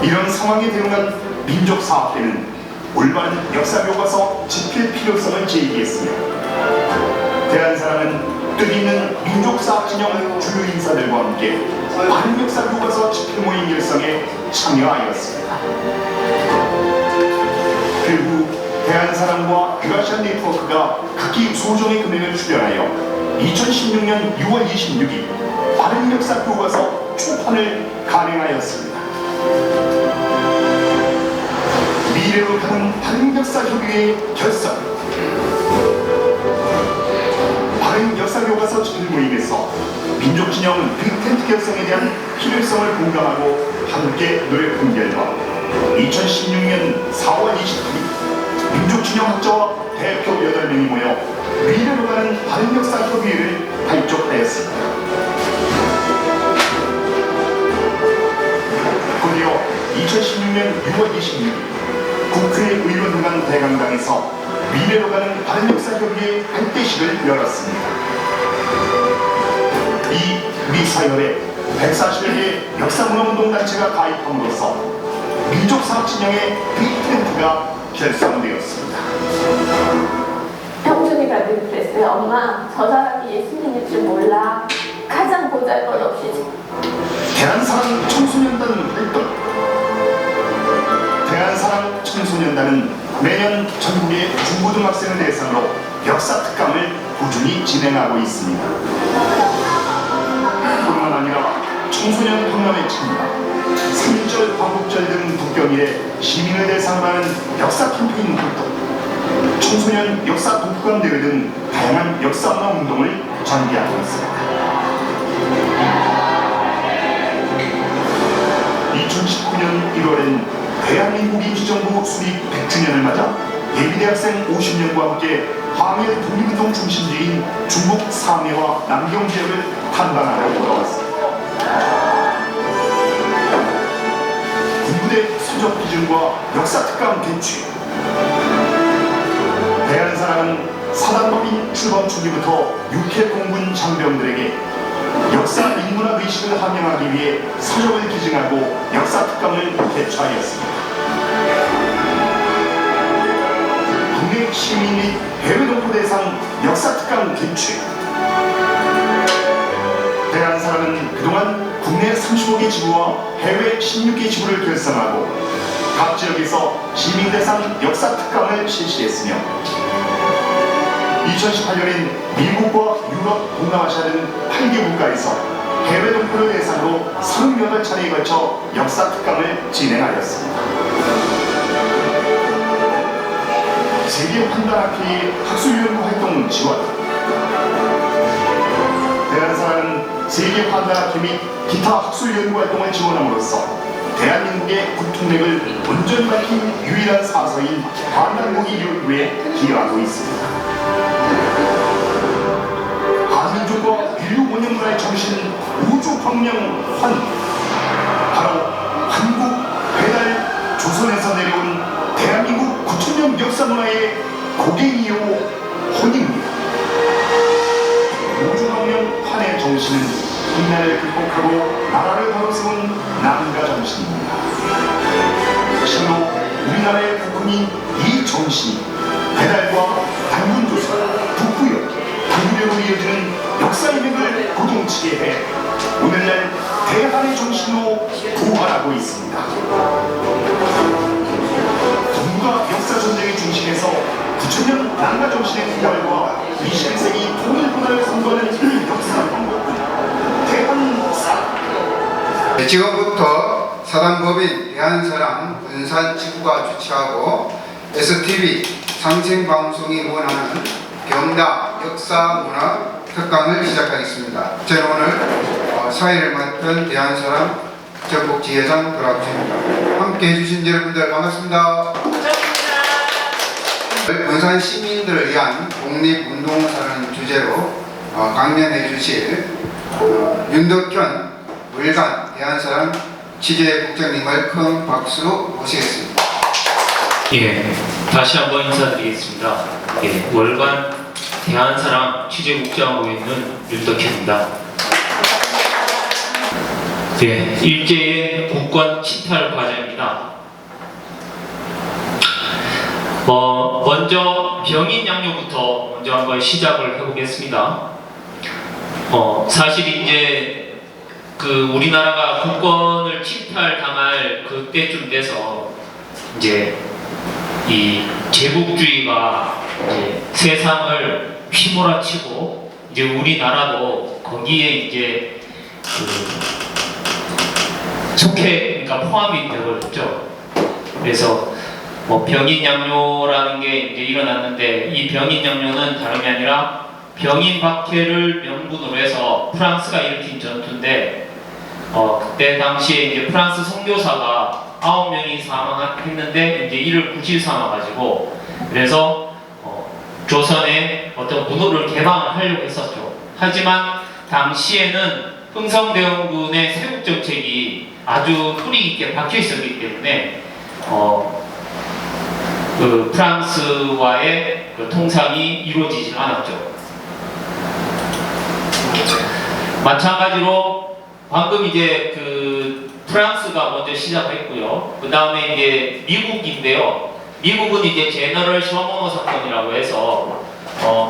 이런 상황에 대응한 민족사학회는 올바른 역사교과서 집필 필요성을 제기했으며 대한사랑은 뜻있는 민족사학 진영 주요 인사들과 함께 반역사교과서 집필 모임 결성에 참여하였습니다. 그 후 대한사랑과 유라시안 네트워크가 각기 소정의 금액을 출연하여 2016년 6월 26일 바른 역사 교과서 출판을 간행하였습니다. 미래로 가는 바른 역사 협의회의 결성. 바른 역사 교과서 집필 모임에서 민족 진영 빅텐트 결성에 대한 필요성을 공감하고 함께 노력한 결과 2016년 4월 28일 민족 진영 학자와 대표 8명이 모여 미래로 가는 바른 역사 협의회를 발족하였습니다. 곧이어 2016년 6월 26일 국회 의원회관 대강당에서 미래로 가는 바른 역사 협의회 발대식을 열었습니다. 이 미사열에 140여 개 역사문화운동단체가 가입함으로써 민족사학 진영의 빅텐트가 결성되었습니다. 형준이가 늘 그랬어요. 엄마, 저 사람이 예수님일 줄 몰라. 가장 보잘것없이. 대한사랑 청소년단 활동. 대한사랑 청소년단은 매년 전국의 중고등학생을 대상으로 역사 특강을 꾸준히 진행하고 있습니다. 뿐만 아니라 청소년 박람회 참가, 3.1절 광복절 등 국경일에 시민을 대상으로 하는 역사 캠페인 활동, 청소년 역사 독후감 대회 등 다양한 역사문화 운동을 전개하고 있습니다. 2019년 1월엔 대한민국 임시정부 수립 100주년을 맞아 예비대학생 50명과 함께 항일 독립운동 중심지인 중국 사매와 남경 지역을 탐방하러 돌아왔습니다. 군부대 수적 기준과 역사 특강 개최. 대한사랑은 사단법인 출범 초기부터 육해 공군 장병들에게 역사 인문학 의식을 함양하기 위해 사적을 기증하고 역사 특강을 개최하였습니다. 국내 시민 및 해외 동포 대상 역사 특강 개최. 대한사랑은 그동안 국내 35개 지부와 해외 16개 지부를 결성하고 각 지역에서 시민 대상 역사 특강을 실시했으며 2018년엔 미국과 유럽, 동남아시아 등 8개 국가에서 해외 동포를 대상으로 38차례에 걸쳐 역사 특강을 진행하였습니다. 세계 판단학회의 학술연구 활동 지원. 대한사랑은 세계 판단학회 및 기타 학술연구 활동을 지원함으로써 대한민국의 국통맥을 온전히 밝힌 유일한 사서인 한단무기 연구에 기여하고 있습니다. 한민족과 인류 원형문화의 정신 우주혁명환, 바로 한국, 배달, 조선에서 내려온 대한민국 9,000년 역사문화의 고갱이요 혼입니다. 우주혁명환의 정신은 국난을 극복하고 나라를 바로 세운 남가 정신입니다. 실로 우리나라의 국군인 이 정신이 배달과 단군조선, 북부역, 단군으로 이어지는 역사의 맥을 고동치게 해 오늘날 대한의 정신으로 부활하고 있습니다. 동북아 역사전쟁의 중심에서 9,000년 남가 정신의 부활과 21세기 통일문화를 선도하는 역사 방법 네, 지금부터 사단법인 대한사랑 군산지구가 주최하고 STV 상생방송이 원하는 경다 역사문화 특강을 시작하겠습니다. 저는 오늘 사회를 맡은 대한사랑 전국지회장 도라부입니다. 함께 해주신 여러분들 반갑습니다. 군산 시민들을 위한 독립운동사라는 주제로 강연해 주실 윤덕현 월간 대한사랑 취재국장님을 큰 박수로 모시겠습니다. 예, 다시 한번 인사드리겠습니다. 예, 월간 대한사랑 취재국장하고 있는 윤덕현입니다. 일제의 국권 침탈 과정입니다. 먼저 병인 양요부터 먼저 한번 시작을 해보겠습니다. 사실 이제 우리나라가 국권을 침탈당할 그때쯤 돼서 이제 이 제국주의가 이제 세상을 휘몰아치고 이제 우리나라도 거기에 이제 그러니까 포함이 되어버렸죠. 그래서 병인양요라는 게 이제 일어났는데 이 병인양요는 다름이 아니라 병인 박해를 명분으로 해서 프랑스가 일으킨 전투인데 그때 당시에 이제 프랑스 선교사가 9명이 사망했는데 이제 이를 구실 삼아가지고 그래서 조선에 어떤 문호를 개방을 하려고 했었죠. 하지만 당시에는 흥성대원군의 세국 정책이 아주 뿌리 깊게 박혀 있었기 때문에 프랑스와의 통상이 이루어지지 않았죠. 마찬가지로 방금 이제 프랑스가 먼저 시작했고요. 그 다음에 이제 미국인데요. 미국은 이제 제너럴 셔머너 사건이라고 해서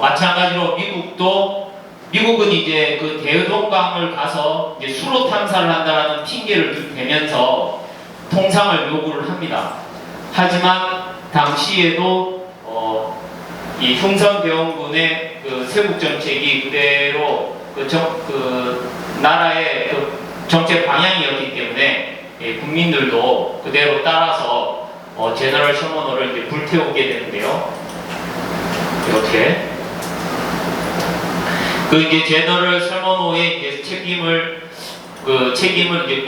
마찬가지로 미국은 이제 대동강을 가서 이제 수로 탐사를 한다는 핑계를 대면서 통상을 요구를 합니다. 하지만 당시에도 이 흥선대원군의 세국 정책이 그대로 나라의 정책 방향이었기 때문에 국민들도 그대로 따라서 제너럴 셔머너를 이제 불태우게 되는데요. 이렇게 이제 제너럴 셔머너의 이제 책임을 이제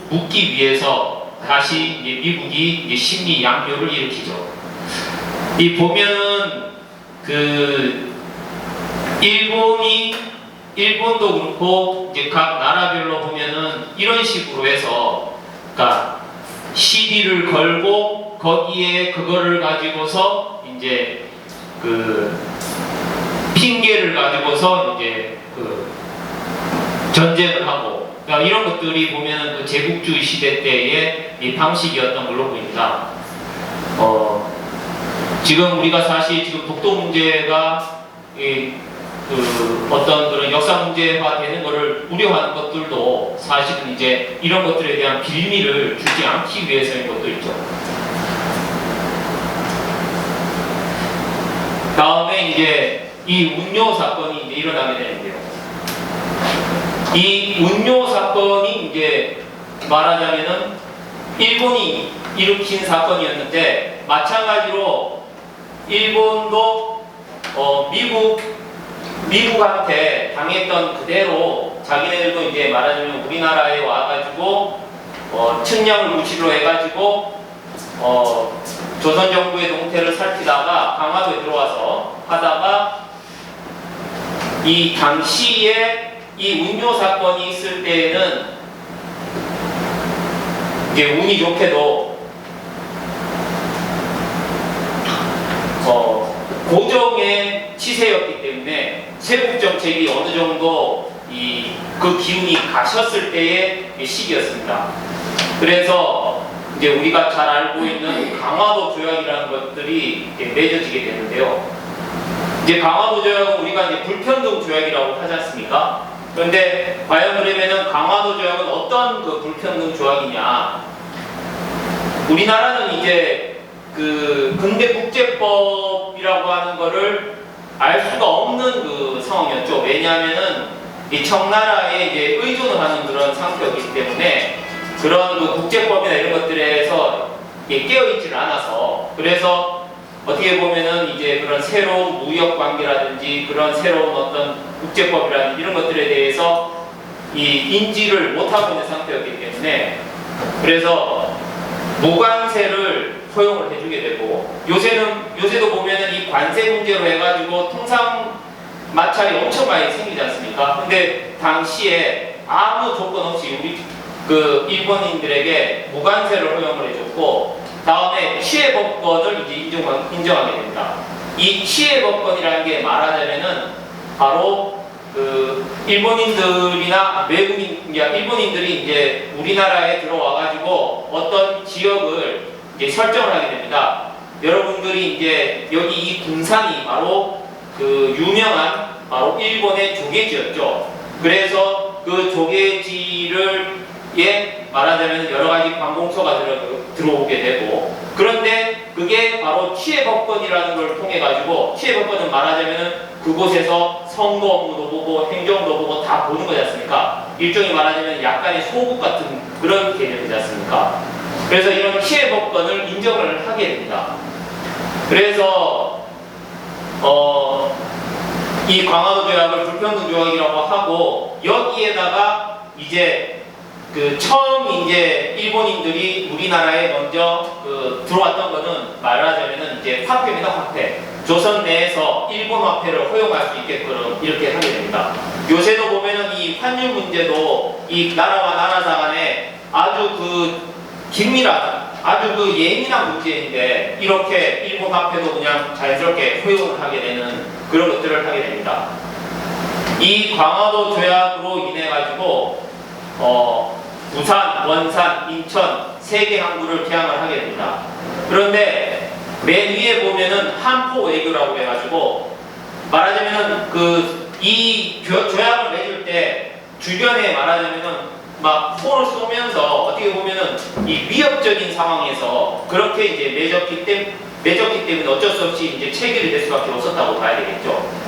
묻기 위해서 다시 이제 미국이 이제 심리 양요를 일으키죠. 이 보면은 일본도 그렇고 이제 각 나라별로 보면은 이런 식으로 해서 그러니까 시비를 걸고 거기에 그거를 가지고서 이제 핑계를 가지고서 이제 전쟁을 하고 그러니까 이런 것들이 보면은 제국주의 시대 때의 이 방식이었던 걸로 보입니다. 지금 우리가 사실 지금 독도 문제가 어떤 그런 역사 문제화 되는 것을 우려하는 것들도 사실은 이제 이런 것들에 대한 빌미를 주지 않기 위해서인 것도 있죠. 다음에 이제 이 운요 사건이 이제 일어나게 되는데요. 이 운요 사건이 이제 말하자면은 일본이 일으킨 사건이었는데 마찬가지로 일본도 미국한테 당했던 그대로 자기네들도 이제 말하자면 우리나라에 와가지고 측량을 무시로 해가지고 조선 정부의 동태를 살피다가 강화도에 들어와서 하다가 이 당시에 이 운요 사건이 있을 때에는 이제 운이 좋게도 고정의 치세였기 때문에 세국 정책이 어느 정도 그 기운이 가셨을 때의 시기였습니다. 그래서 이제 우리가 잘 알고 있는 강화도 조약이라는 것들이 맺어지게 되는데요. 이제 강화도 조약은 우리가 이제 불평등 조약이라고 하지 않습니까? 그런데 과연 그러면은 강화도 조약은 어떤 불평등 조약이냐? 우리나라는 이제 근대 국제법이라고 하는 거를 알 수가 없는 상황이었죠. 왜냐하면은 이 청나라에 이제 의존을 하는 그런 상태였기 때문에 그런 국제법이나 이런 것들에서 깨어있지를 않아서 그래서 어떻게 보면은 이제 그런 새로운 무역 관계라든지 그런 새로운 어떤 국제법이라든지 이런 것들에 대해서 인지를 못하고 있는 상태였기 때문에 그래서 무관세를 허용을 해주게 되고 요새도 보면은 이 관세 문제로 해가지고 통상 마찰이 엄청 많이 생기지 않습니까? 근데 당시에 아무 조건 없이 우리 일본인들에게 무관세를 허용을 해줬고 다음에 취해법권을 이제 인정하게 됩니다. 이 취해법권이라는 게 말하자면은 바로 일본인들이나 외국인 일본인들이 이제 우리나라에 들어와가지고 어떤 지역을 이제 설정을 하게 됩니다. 여러분들이 이제 여기 이 군산이 바로 그 유명한 바로 일본의 조개지였죠. 그래서 그 조개지를 말하자면 여러 가지 관공서가 들어오게 되고, 그런데 그게 바로 취해법권이라는 걸 통해 가지고, 취해법권은 말하자면 그곳에서 선거 업무도 보고 행정도 보고 다 보는 거지 않습니까? 일종의 말하자면 약간의 소국 같은 그런 개념이지 않습니까? 그래서 이런 취해법권을 인정을 하게 됩니다. 그래서 이 강화도 조약을 불평등 조약이라고 하고, 여기에다가 이제 그 처음 이제 일본인들이 우리나라에 먼저 들어왔던 거는 말하자면은 이제 화폐입니다. 화폐. 조선 내에서 일본 화폐를 허용할 수 있게끔 이렇게 하게 됩니다. 요새도 보면은 이 환율 문제도 이 나라와 나라 간에 아주 긴밀한, 아주 예민한 문제인데, 이렇게 일본 화폐도 그냥 자연스럽게 허용을 하게 되는 그런 것들을 하게 됩니다. 이 강화도 조약으로 인해 가지고 부산, 원산, 인천 3개 항구를 개항을 하게 됩니다. 그런데 맨 위에 보면은 한포 외교라고 해가지고, 말하자면은 이 조약을 맺을 때 주변에 말하자면은 막 포를 쏘면서 어떻게 보면은 이 위협적인 상황에서 그렇게 이제 맺었기 때문에 어쩔 수 없이 이제 체결이 될 수밖에 없었다고 봐야 되겠죠.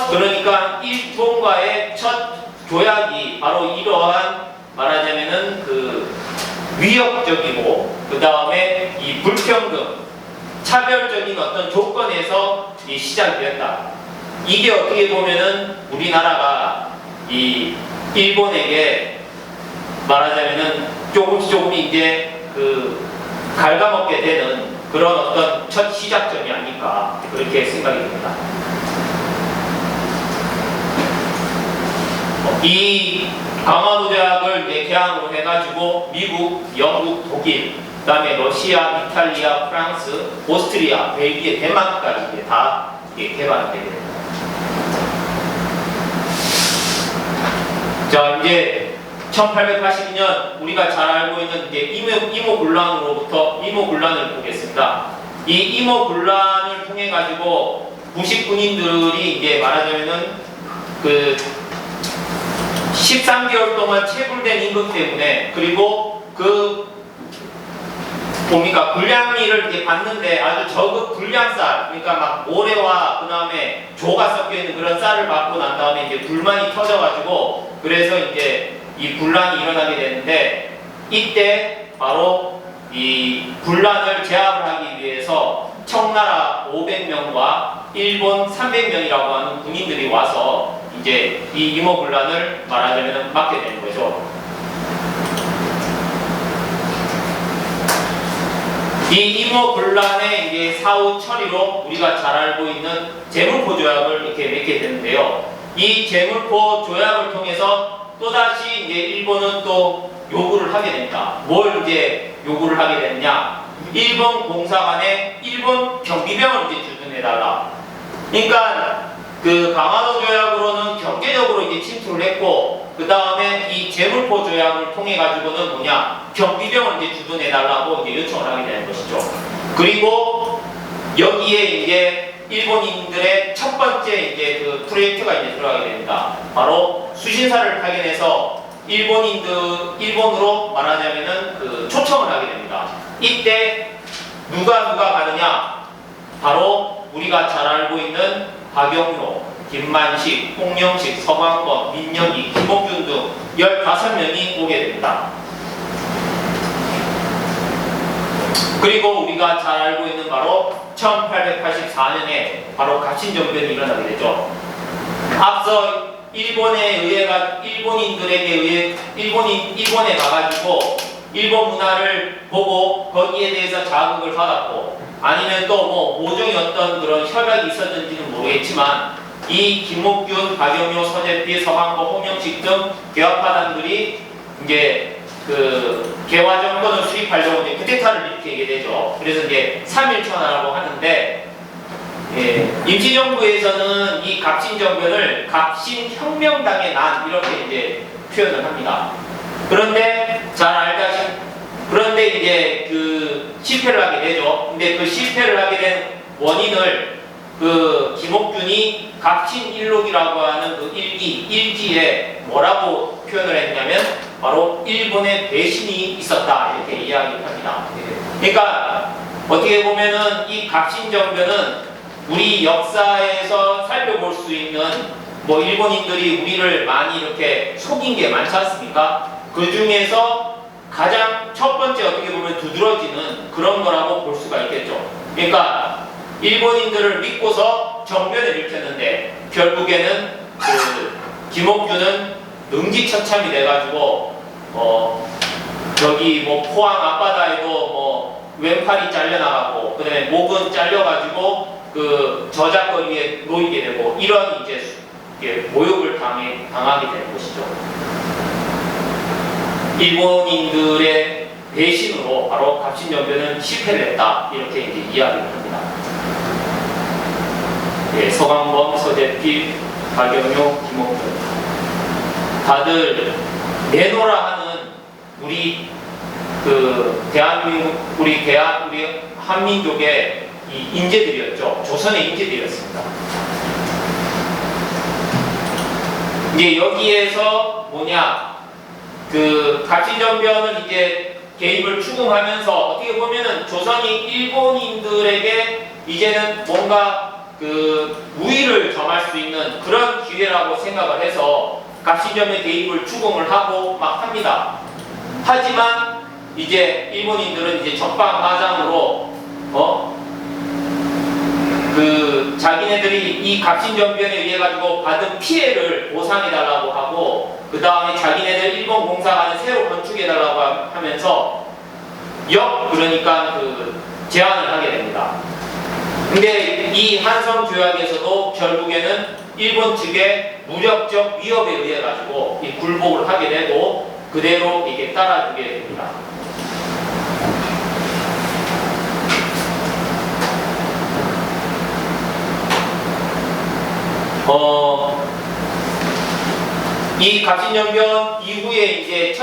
그러니까 일본과의 첫 조약이 바로 이러한 말하자면은 위협적이고, 그 다음에 이 불평등, 차별적인 어떤 조건에서 이 시작되었다. 이게 어떻게 보면은 우리나라가 이 일본에게 말하자면은 조금씩 이제 갉아먹게 되는 그런 어떤 첫 시작점이 아닐까, 그렇게 생각이 듭니다. 이 강화도 조약을 개항으로 해가지고 미국, 영국, 독일, 그 다음에 러시아, 이탈리아, 프랑스, 오스트리아, 벨기에, 덴마크까지 다 개발이 되게 됩니다. 자, 이제 1882년 우리가 잘 알고 있는 이제 이모군란을 보겠습니다. 이 이모군란을 통해 가지고 부식 군인들이 이제 말하자면은 13개월 동안 체불된 임금 때문에, 그리고 군량미를 이렇게 받는데 아주 저급 군량쌀, 그러니까 막 모래와 그 다음에 조가 섞여 있는 그런 쌀을 받고 난 다음에 이제 불만이 터져가지고, 그래서 이제 이 군란이 일어나게 되는데, 이때 바로 이 군란을 제압을 하기 위해서 청나라 500명과 일본 300명이라고 하는 군인들이 와서 이제 이 이모군란을 말하자면 막게 되는 거죠. 이 이모군란의 이제 사후 처리로 우리가 잘 알고 있는 제물포 조약을 이렇게 맺게 되는데요. 이 제물포 조약을 통해서 또다시 이제 일본은 또 요구를 하게 됩니다. 뭘 이제 요구를 하게 됐냐? 일본 공사관에 일본 경비병을 이제 주둔해달라. 그러니까 강화도 조약으로는 경제적으로 이제 침투를 했고, 그 다음에 이 제물포 조약을 통해 가지고는 경비병을 이제 주둔해달라고 이제 요청을 하게 되는 것이죠. 그리고 여기에 이제 일본인들의 첫 번째 이제 프로젝트가 이제 들어가게 됩니다. 바로 수신사를 파견해서 일본으로 말하자면은 초청을 하게 됩니다. 이때 누가 가느냐? 바로 우리가 잘 알고 있는 박영로, 김만식, 홍영식, 서광범, 민영기, 김옥균 등 15명이 오게 됩니다. 그리고 우리가 잘 알고 있는 바로 1884년에 바로 갑신정변이 일어나게 되죠. 앞서 일본에 가가지고 일본 문화를 보고 거기에 대해서 자극을 받았고, 아니면 또 모종의 어떤 그런 협약이 있었는지는 모르겠지만, 이 김옥균, 박영효, 서재필, 서광범, 홍영식 등 개화파단들이 이제 개화 정권을 수립하려고 이제 쿠데타를 일으키게 되죠. 그래서 이제 3.1천하라고 하는데, 임시정부에서는 이 갑신정변을 갑신혁명당의 난 이렇게 이제 표현을 합니다. 그런데 잘 알다시피 그런데 이제 그 실패를 하게 되죠. 근데 그 실패를 하게 된 원인을 그 김옥균이 갑신일록이라고 하는 그 일기에 뭐라고 표현을 했냐면 바로 일본의 배신이 있었다 이렇게 이야기를 합니다. 그러니까 어떻게 보면은 이 갑신정변은 우리 역사에서 살펴볼 수 있는 뭐 일본인들이 우리를 많이 이렇게 속인 게 많지 않습니까? 그 중에서 가장 첫 번째 어떻게 보면 두드러지는 그런 거라고 볼 수가 있겠죠. 그러니까 일본인들을 믿고서 정변을 일으켰는데 결국에는 그 김옥균은 능지처참이 돼가지고 저기 뭐 포항 앞바다에도 뭐 왼팔이 잘려나가고 그다음에 목은 잘려가지고 그 저작거리에 놓이게 되고 이런 이제 모욕을 당하게 되는 것이죠. 일본인들의 배신으로 바로 갑신정변은 실패를 했다 이렇게 이제 이야기를 합니다. 예, 서강범, 서재필, 박영효, 김옥균 다들 내노라 하는 우리 그 대한민국 우리 한민족의 이 인재들이었죠. 조선의 인재들이었습니다. 이제 여기에서 뭐냐 그 갑신정변을 이제 개입을 추궁하면서 어떻게 보면은 조선이 일본인들에게 이제는 뭔가 그 우위를 점할 수 있는 그런 기회라고 생각을 해서 갑신정변 개입을 추궁을 하고 막 합니다. 하지만 이제 일본인들은 이제 적방하장으로 그 자기네들이 이 갑신정변에 의해 가지고 받은 피해를 보상해달라고 하고 그 다음에 자기네들 일본 공사관을 새로 건축해달라고 하면서 그러니까 그 제안을 하게 됩니다. 근데 이 한성 조약에서도 결국에는 일본 측의 무력적 위협에 의해 가지고 이 굴복을 하게 되고 그대로 이게 따라주게 됩니다. 이 갑신정변 이후에 이제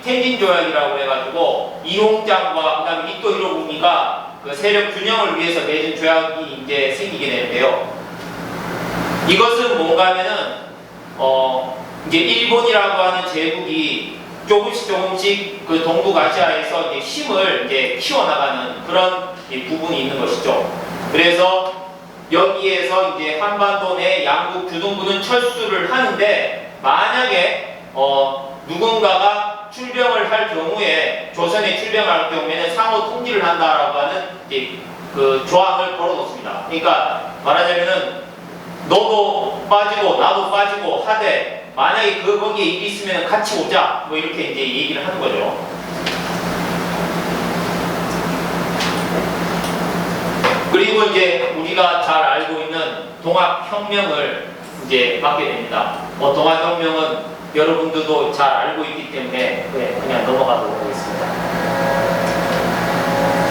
텐진조약이라고 해가지고 이홍장과 그다음에 이토 히로부미가 그 세력 균형을 위해서 맺은 조약이 이제 생기게 되는데요. 이것은 뭔가면은 이제 일본이라고 하는 제국이 조금씩 그 동북아시아에서 이제 힘을 이제 키워나가는 그런 부분이 있는 것이죠. 그래서 여기에서 이제 한반도 내 양국 교동부는 철수를 하는데 만약에 누군가가 출병을 할 경우에 조선에 출병할 경우에는 상호 통지를 한다라고 하는 그 조항을 걸어놓습니다. 그러니까 말하자면은 너도 빠지고 나도 빠지고 하되 만약에 거기에 일이 있으면 같이 오자 뭐 이렇게 이제 얘기를 하는 거죠. 그리고 이제 우리가 잘 알고 있는 동학혁명을 이제 맡게 됩니다. 동학혁명은 여러분들도 잘 알고 있기 때문에 그냥 넘어가도록 하겠습니다.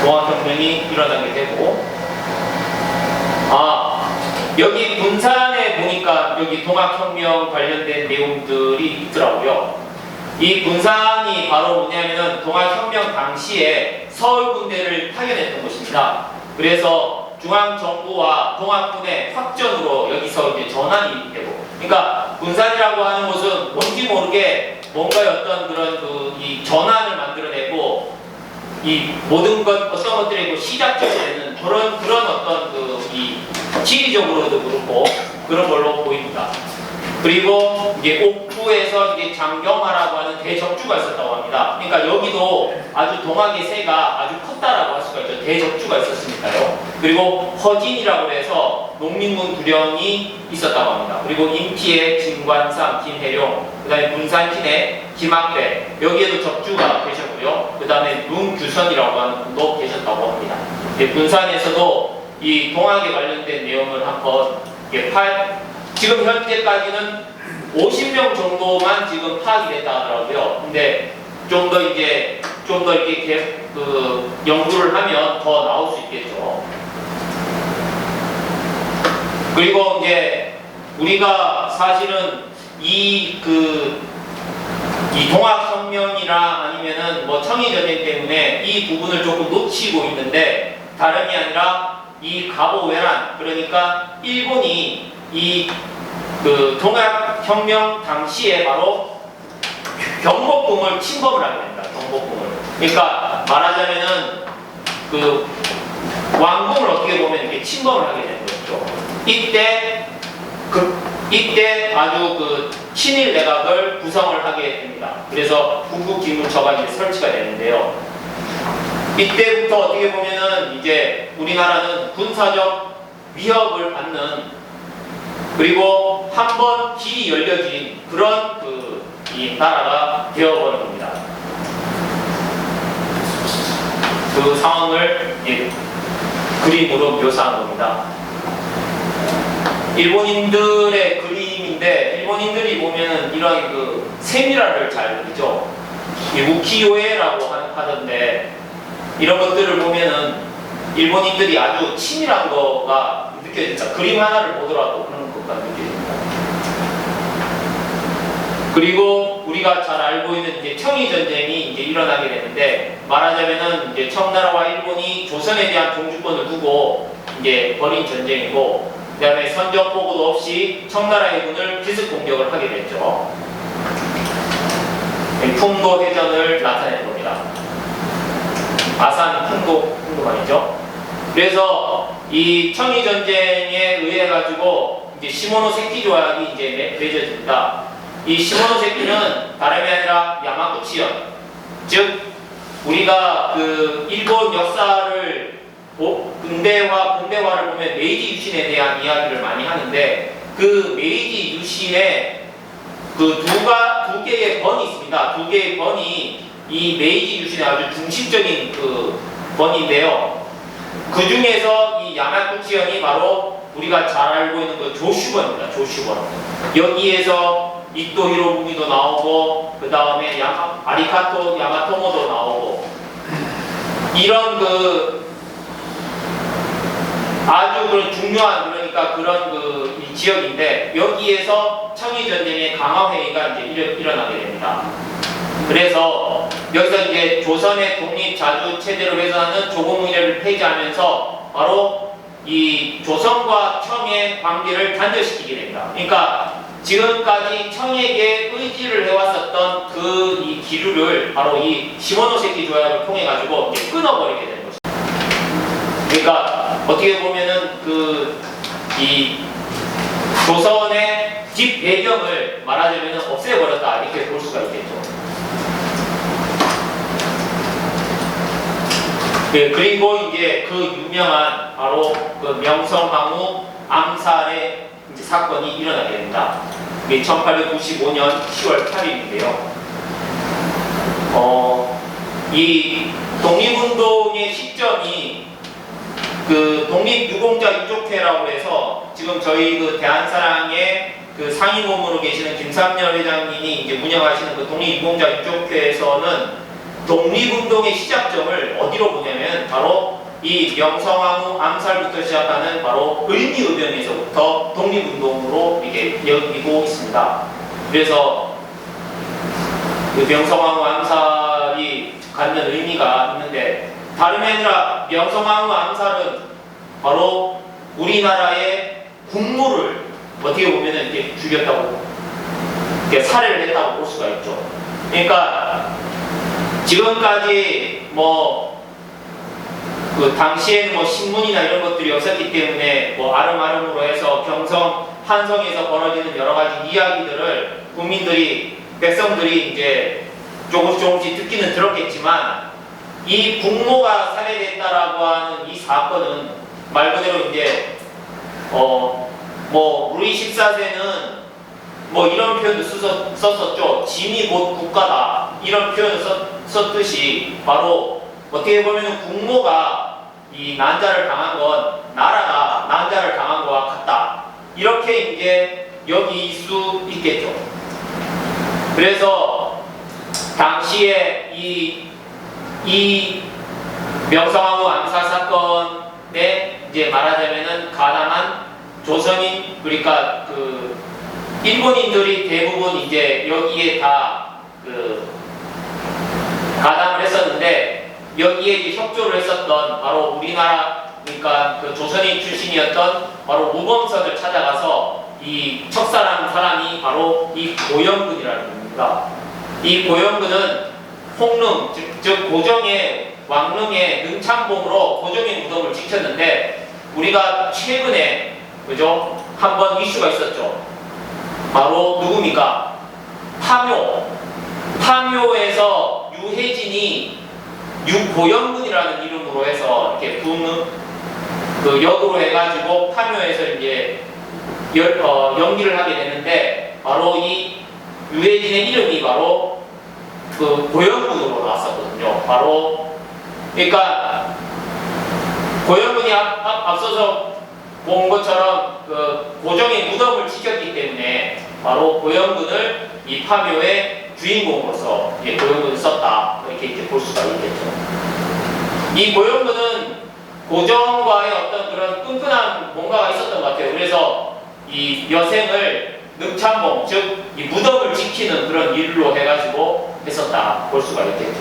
동학혁명이 일어나게 되고 여기 군산에 보니까 여기 동학혁명 관련된 내용들이 있더라고요. 이 군산이 바로 뭐냐면은 동학혁명 당시에 서울군대를 파견했던 곳입니다. 그래서 중앙정부와 동학군의 확전으로 여기서 이제 전환이 되고, 그러니까 군산이라고 하는 곳은 뭔지 모르게 뭔가의 어떤 그런 이 전환을 만들어내고 이 모든 어떤 것들의 시작점이 되는 그런 어떤 이 지리적으로도 그렇고 그런 걸로 보입니다. 그리고 이제 옥부에서 이제 장경하라고 하는 대적주가 있었다고 합니다. 그러니까 여기도 아주 동학의 세가 아주 컸다라고 할 수가 있죠. 대적주가 있었으니까요. 그리고 허진이라고 해서 농민군 두령이 있었다고 합니다. 그리고 인피의 김관삼, 김혜룡, 그 다음에 군산신의 김학배, 여기에도 적주가 계셨고요. 그 다음에 문규선이라고 하는 분도 계셨다고 합니다. 군산에서도 이 동학에 관련된 내용을 한번 지금 현재까지는 50명 정도만 지금 파악이 됐다 하더라고요. 근데 좀 더 이렇게 연구를 하면 더 나올 수 있겠죠. 그리고 이제 우리가 사실은 이 이 동학혁명이나 아니면은 뭐 청일전쟁 때문에 이 부분을 조금 놓치고 있는데, 다름이 아니라 이 가보외란, 그러니까 일본이 이 그 동학혁명 당시에 바로 경복궁을 침범을 하게 됩니다. 경복궁을. 그러니까 말하자면은 그 왕궁을 어떻게 보면 이렇게 침범을 하게 되는 거죠. 이때 아주 그 친일 내각을 구성을 하게 됩니다. 그래서 국국기무처가 이제 설치가 되는데요. 이때부터 어떻게 보면은 이제 우리나라는 군사적 위협을 받는, 그리고 한 번 길이 열려진 그런 이 나라가 되어버린 겁니다. 그 상황을 그림으로 묘사한 겁니다. 일본인들의 그림인데, 일본인들이 보면은 이런 그 세미라를 잘 그리죠. 이 우키요에라고 하던데, 이런 것들을 보면은 일본인들이 아주 치밀한 거가 느껴집니다. 그림 하나를 보더라도 그런 것가 느껴집니다. 그리고 우리가 잘 알고 있는 이제 청일전쟁이 이제 일어나게 되는데, 말하자면은 이제 청나라와 일본이 조선에 대한 종주권을 두고 이제 벌인 전쟁이고, 그 다음에 선전포고도 없이 청나라의 군을 기습 공격을 하게 됐죠. 풍도 해전을 나타낸 겁니다. 아산 풍도만이죠. 그래서 이 청일전쟁에 의해 가지고 이제 시모노세키 조약이 이제 맺어집니다. 이 시모노세키는 다름이 아니라 야마구치현, 즉 우리가 그 일본 역사를 근대화를 보면 메이지 유신에 대한 이야기를 많이 하는데, 그 메이지 유신에 그 두 개의 번이 있습니다. 두 개의 번이 이 메이지 유신의 아주 중심적인 그 번인데요. 그 중에서 이 야마구치현이 바로 우리가 잘 알고 있는 그 조슈번입니다. 조슈번. 여기에서 이토 히로부미도 나오고, 그 다음에 아리카토 야마토모도 나오고, 이런 아주 그런 중요한, 그러니까 그런 이 지역인데, 여기에서 청일전쟁의 강화회의가 이제 일어나게 됩니다. 그래서 여기서 이제 조선의 독립자주 체제로 훼손하는 조공의례를 폐지하면서 바로 이 조선과 청의 관계를 단절시키게 됩니다. 그러니까 지금까지 청에게 의지를 해왔었던 이 기류를 바로 이 시모노세키 조약을 통해 가지고 이제 끊어버리게 되는 것입니다. 그러니까 어떻게 보면은 이 조선의 뒷 배경을 말하자면 없애버렸다, 이렇게 볼 수가 있겠죠. 네, 그리고 이제 그 유명한 바로 그 명성황후 암살의 이제 사건이 일어나게 됩니다. 1895년 10월 8일인데요. 이 독립운동의 시점이 그 독립유공자 유족회라고 해서, 지금 저희 그 대한사랑의 그 상임고문으로 계시는 김삼열 회장님이 이제 운영하시는 그 독립유공자 유족회에서는 독립운동의 시작점을 어디로 보냐면 바로 이 명성황후 암살부터 시작하는 바로 을미의병에서부터 독립운동으로 이게 여기고 있습니다. 그래서 그 명성황후 암살이 갖는 의미가 있는데, 다름이 아니라 명성황후 암살은 바로 우리나라의 국무를 어떻게 보면 이렇게 죽였다고, 이렇게 살해를 했다고 볼 수가 있죠. 그러니까 지금까지 그 당시에는 신문이나 이런 것들이 없었기 때문에 아름아름으로 해서 경성 한성에서 벌어지는 여러 가지 이야기들을 백성들이 이제 조금씩 듣기는 들었겠지만, 이 국모가 살해됐다라고 하는 이 사건은 말 그대로 이제 루이 14세는 이런 표현도 썼었죠. 짐이 곧 국가다, 이런 표현을 썼듯이 바로 어떻게 보면 국모가 이 난자를 당한 건 나라가 난자를 당한 것과 같다, 이렇게 이제 여길 수 있겠죠. 그래서 당시에 이 명성황후 암살 사건에 이제 말하자면은 가담한 조선인, 그러니까 그 일본인들이 대부분 이제 여기에 다 가담을 했었는데 여기에 이제 협조를 했었던 바로 우리나라 그러니까 그 조선인 출신이었던 바로 모범선을 찾아가서 이 척사라는 사람이 바로 이 고영근이라는 겁니다. 이 고영근은 홍릉 즉 고정의 왕릉의 능창봉으로 고정의 무덤을 지켰는데 우리가 최근에 그죠 한번 이슈가 있었죠. 바로 누굽니까? 파묘에서 유해진이 유고영근이라는 이름으로 해서 이렇게 그 역으로 해가지고 파묘에서 이제 연기를 하게 되는데 바로 이 유해진의 이름이 바로 그 고영근으로 나왔었거든요. 바로 그러니까 고영근이 앞서서 본 것처럼 그 고정의 무덤을 지켰기 때문에 바로 고영근을 이 파묘의 주인공으로서 고영근을 썼다 이렇게 볼 수가 있겠죠. 이 고영근은 고정과의 어떤 그런 끈끈한 뭔가가 있었던 것 같아요. 그래서 이 여생을 능창봉 즉 이 무덤을 지키는 그런 일로 해가지고 했었다 볼 수가 있겠죠.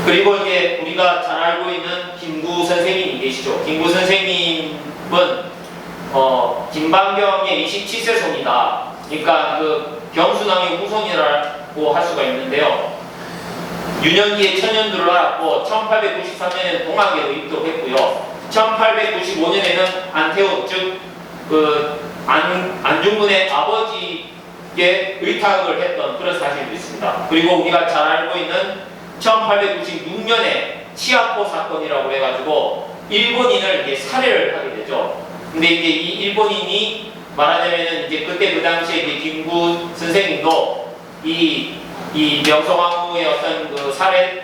그리고 이제 우리가 잘 알고 있는 김구 선생님이 계시죠. 김구 선생님은 김반경의 27세 손이다. 그러니까 그 경순왕의 후손이라고 할 수가 있는데요. 유년기에 천연두를 알았고 1893년에는 동학에도 입도했고요. 1895년에는 안태호 즉 그 안중근의 아버지에게 의탁을 했던 그런 사실도 있습니다. 그리고 우리가 잘 알고 있는 1896년에 치아포 사건이라고 해가지고 일본인을 이제 살해를 하게 되죠. 근데 이제 이 일본인이 말하자면은 이제 그때 그 당시에 이제 김구 선생님도 이 명성황후의 어떤 그 살해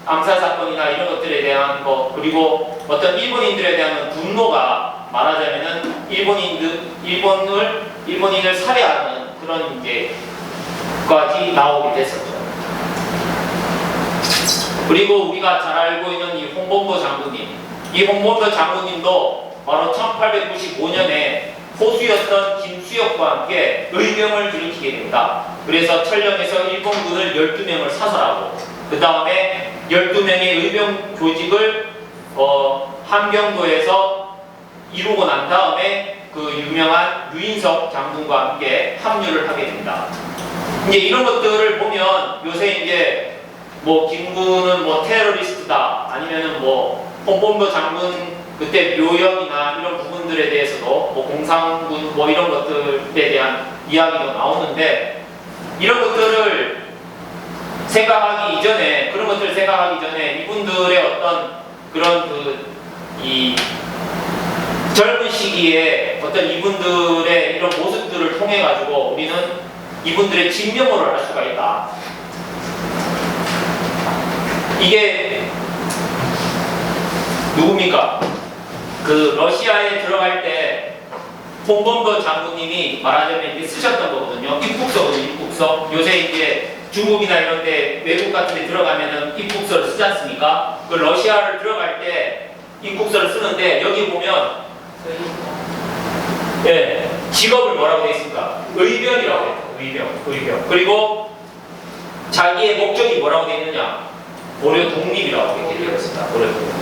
암살 사건이나 이런 것들에 대한 거 그리고 어떤 일본인들에 대한 분노가 말하자면은 일본인을 살해하는 그런 이제까지 나오게 됐었죠. 그리고 우리가 잘 알고 있는 이 홍범도 장군님, 이 홍범도 장군님도 바로 1895년에 호수였던 김수역과 함께 의병을 일으키게 됩니다. 그래서 천령에서 일본군을 12명을 사살하고 그 다음에 12명의 의병 조직을 함경도에서 이루고 난 다음에 그 유명한 유인석 장군과 함께 합류를 하게 됩니다. 이제 이런 것들을 보면 요새 이제 뭐 김구는 뭐 테러리스트다 아니면은 뭐 홍범도 장군 그때 묘역이나 이런 부분들에 대해서도 뭐 공산군 뭐 이런 것들에 대한 이야기가 나오는데 이런 것들을 생각하기 이전에 그런 것들을 생각하기 전에 이분들의 어떤 그런 이 젊은 시기에 어떤 이분들의 이런 모습들을 통해 가지고 우리는 이분들의 진면모를 알 수가 있다. 이게 누굽니까? 그 러시아에 들어갈 때 홍범도 장군님이 말하자면 이제 쓰셨던 거거든요. 입국서거든요. 입국서. 요새 이제 중국이나 이런 데 외국 같은 데 들어가면은 입국서를 쓰지 않습니까? 그 러시아를 들어갈 때 입국서를 쓰는데 여기 보면 직업을 뭐라고 되어 있습니까? 의병이라고 해요. 의병. 그리고 자기의 목적이 뭐라고 되어 있느냐? 고려 독립이라고 이렇게 되어 있습니다. 고려 독립.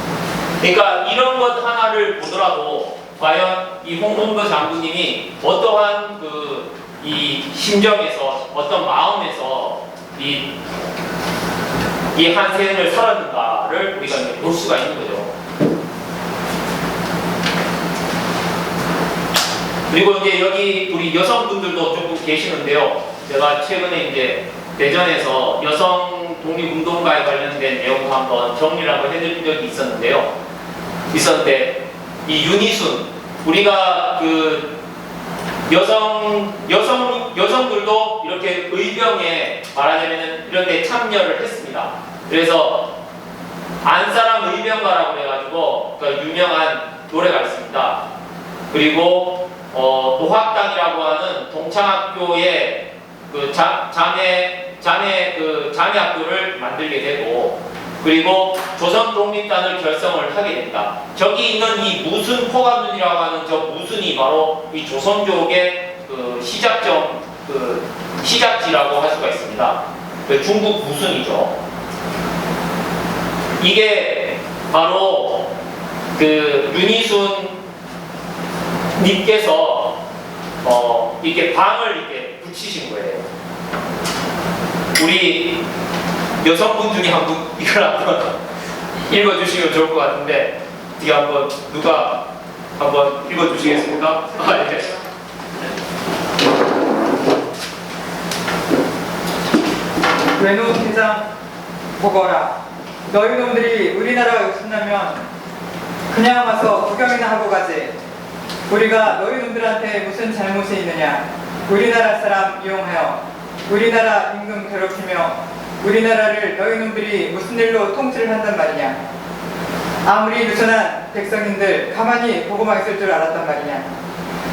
그러니까 이런 것 하나를 보더라도 과연 이 홍범도 장군님이 어떠한 이 심정에서 어떤 마음에서 이 한생을 살았는가를 우리가 이제 볼 수가 있는 거죠. 그리고 이제 여기 우리 여성분들도 조금 계시는데요. 제가 최근에 이제 대전에서 여성 독립운동가에 관련된 내용도 한번 정리를 한번 해드린 적이 있었는데 이 윤희순 우리가 그 여성들도 이렇게 의병에 말하자면 이런 데 참여를 했습니다. 그래서 안사람 의병가라고 해가지고 그 유명한 노래가 있습니다. 그리고 도학당이라고 하는 동창학교의 그 자매 학교를 만들게 되고 그리고 조선 독립단을 결성을 하게 됩니다. 저기 있는 이 무순 포갑눈이라고 하는 저 무순이 바로 이 조선족의 그 시작 그 시작지라고 할 수가 있습니다. 그 중국 무순이죠. 이게 바로 그 윤희순 님께서 이렇게 방을 이렇게 붙이신 거예요. 우리 여성분 중에 한 분 이걸 한번 읽어주시면 좋을 것 같은데, 어떻게 한번 누가 한번 읽어주시겠습니까? 아, 예. 외노 대장 보거라. 너희 놈들이 우리나라가 욕심나면 그냥 와서 구경이나 하고 가지. 우리가 너희 놈들한테 무슨 잘못이 있느냐. 우리나라 사람 이용하여 우리나라 임금 괴롭히며 우리나라를 너희 놈들이 무슨 일로 통치를 한단 말이냐. 아무리 유순한 백성인들 가만히 보고만 있을 줄 알았단 말이냐.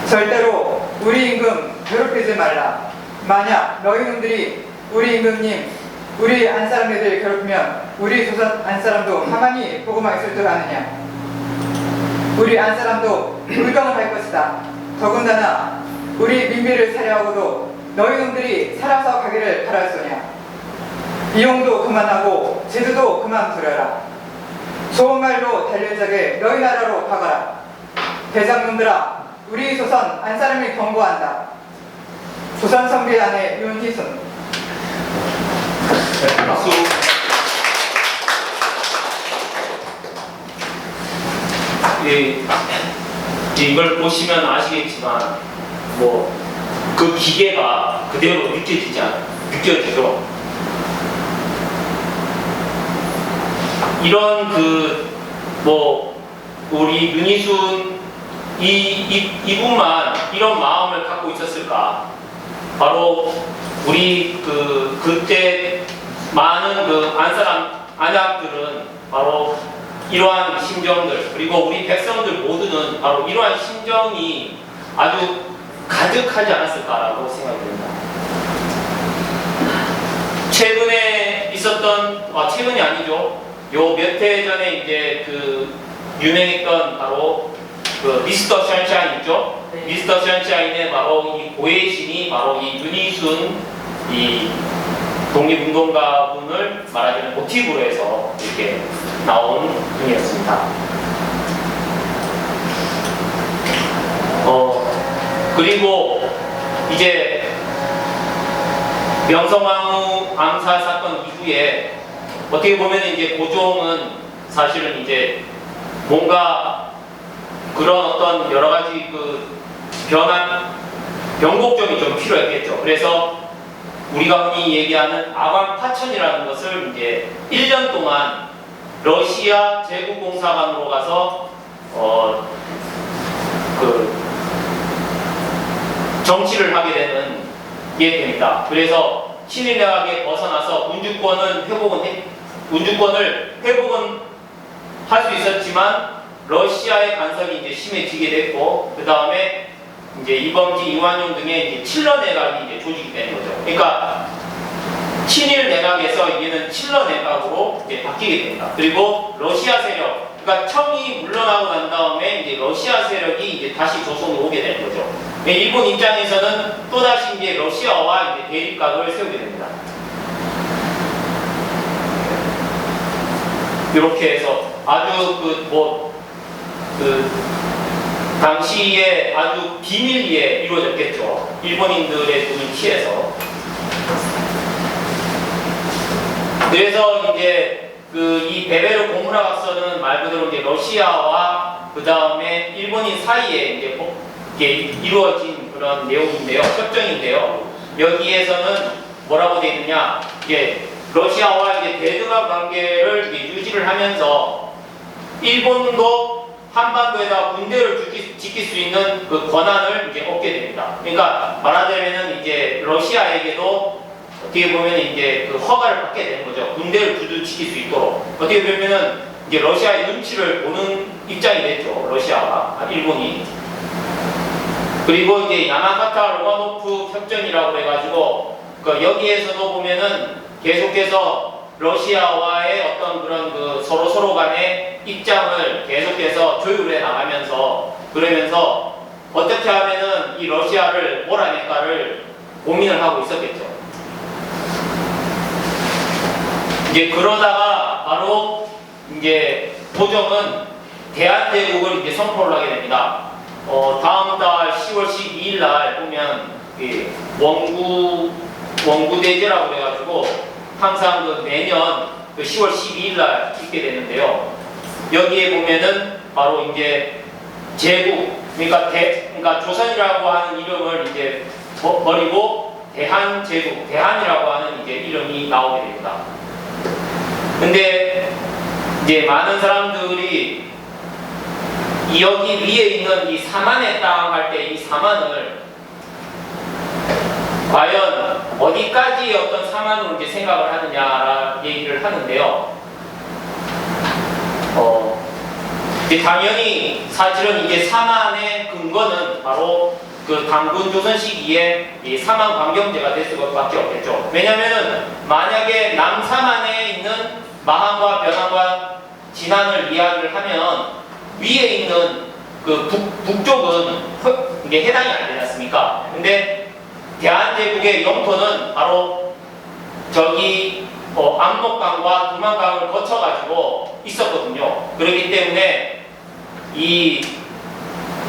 절대로 우리 임금 괴롭히지 말라. 만약 너희 놈들이 우리 임금님, 우리 안사람 애들 괴롭히면 우리 조선 안사람도 가만히 보고만 있을 줄 아느냐. 우리 안사람도 물건을 할 것이다. 더군다나 우리 민비를 살해하고도 너희 놈들이 살아서 가기를 바랄 소냐. 이용도 그만하고 제주도 그만 두려라. 좋은 말로 달려자게 너희 나라로 가거라. 대장놈들아, 우리 조선 안사람이 경고한다. 조선 선비 안에 윤희순. 네, 박수. 이걸 보시면 아시겠지만 그 기계가 그대로 느껴지죠. 이런 우리 윤희순 이분만 이런 마음을 갖고 있었을까? 바로 우리 그때 많은 안약들은 바로 이러한 심정들, 그리고 우리 백성들 모두는 바로 이러한 심정이 아주 가득하지 않았을까라고 생각됩니다. 최근에 있었던, 최근이 아니죠. 요 몇 해 전에 이제 유명했던 바로 미스터 션샤인 있죠? 네. 미스터 션샤인의 바로 이 고해신이 바로 이 윤희순 이 독립운동가분을 말하자면 모티브로 해서 이렇게 나온 분이었습니다. 그리고 이제 명성황후 암살 사건 이후에 어떻게 보면 이제 고종은 사실은 이제 뭔가 그런 어떤 여러 가지 변곡점이 좀 필요했겠죠. 그래서 우리가 흔히 얘기하는 아방 파천이라는 것을 이제 1년 동안 러시아 제국공사관으로 가서 정치를 하게 되는 게 됩니다. 그래서 친일내각에 벗어나서 운주권을 회복은 할 수 있었지만 러시아의 간섭이 이제 심해지게 됐고, 그 다음에 이제 이범기, 이완용 등의 이제 칠러 내각이 이제 조직이 되는 거죠. 그러니까 친일 내각에서 이제는 칠러 내각으로 이제 바뀌게 됩니다. 그리고 러시아 세력, 그러니까 청이 물러나고 난 다음에 이제 러시아 세력이 이제 다시 조선으로 오게 되는 거죠. 일본 입장에서는 또 다시 이제 러시아와 이제 대립각을 세우게 됩니다. 이렇게 해서 아주 당시에 아주 비밀리에 이루어졌겠죠. 일본인들의 눈을 피해서. 그래서 이제 이 베베르 고무라각서는 말 그대로 이제 러시아와 그 다음에 일본인 사이에 이제 이루어진 그런 내용인데요, 협정인데요. 여기에서는 뭐라고 되어 있느냐? 러시아와 이제 대등한 관계를 유지를 하면서 일본도 한반도에다 군대를 지킬 수 있는 그 권한을 이제 얻게 됩니다. 그러니까 말하자면은 이제 러시아에게도 어떻게 보면 이제 허가를 받게 되는 거죠. 군대를 지킬 수 있도록. 어떻게 보면은 이제 러시아의 눈치를 보는 입장이 됐죠. 러시아와 일본이. 그리고 이제 야마가타 로마노프 협정이라고 해가지고 여기에서도 보면은 계속해서 러시아와의 어떤 그런 서로 간의 입장을 계속해서 조율해 나가면서, 그러면서 어떻게 하면은 이 러시아를 몰아낼까를 고민을 하고 있었겠죠. 이제 그러다가 바로 이제 고종은 대한제국을 이제 선포를 하게 됩니다. 다음 달 10월 12일 날 보면 원구대제라고 그래가지고 항상 그 매년 그 10월 12일 날 있게 되는데요. 여기에 보면은 바로 이제 제국, 그러니까 조선이라고 하는 이름을 이제 버리고 대한제국, 대한이라고 하는 이제 이름이 나오게 됩니다. 근데 이제 많은 사람들이 여기 위에 있는 이 사만의 땅 할 때 이 사만을 과연 어디까지 어떤 사만으로 이제 생각을 하느냐라 얘기를 하는데요. 이제 당연히 사실은 이제 사만의 근거는 바로 그 당군 조선 시기에 이 사만 광경제가 될 수밖에 없겠죠. 왜냐면은 만약에 남사만에 있는 마한과 변한과 진한을 이야기를 하면 위에 있는 그 북쪽은 이게 해당이 안 되지 않습니까? 근데 대한제국의 영토는 바로 저기 압록강과 두만강을 거쳐가지고 있었거든요. 그렇기 때문에 이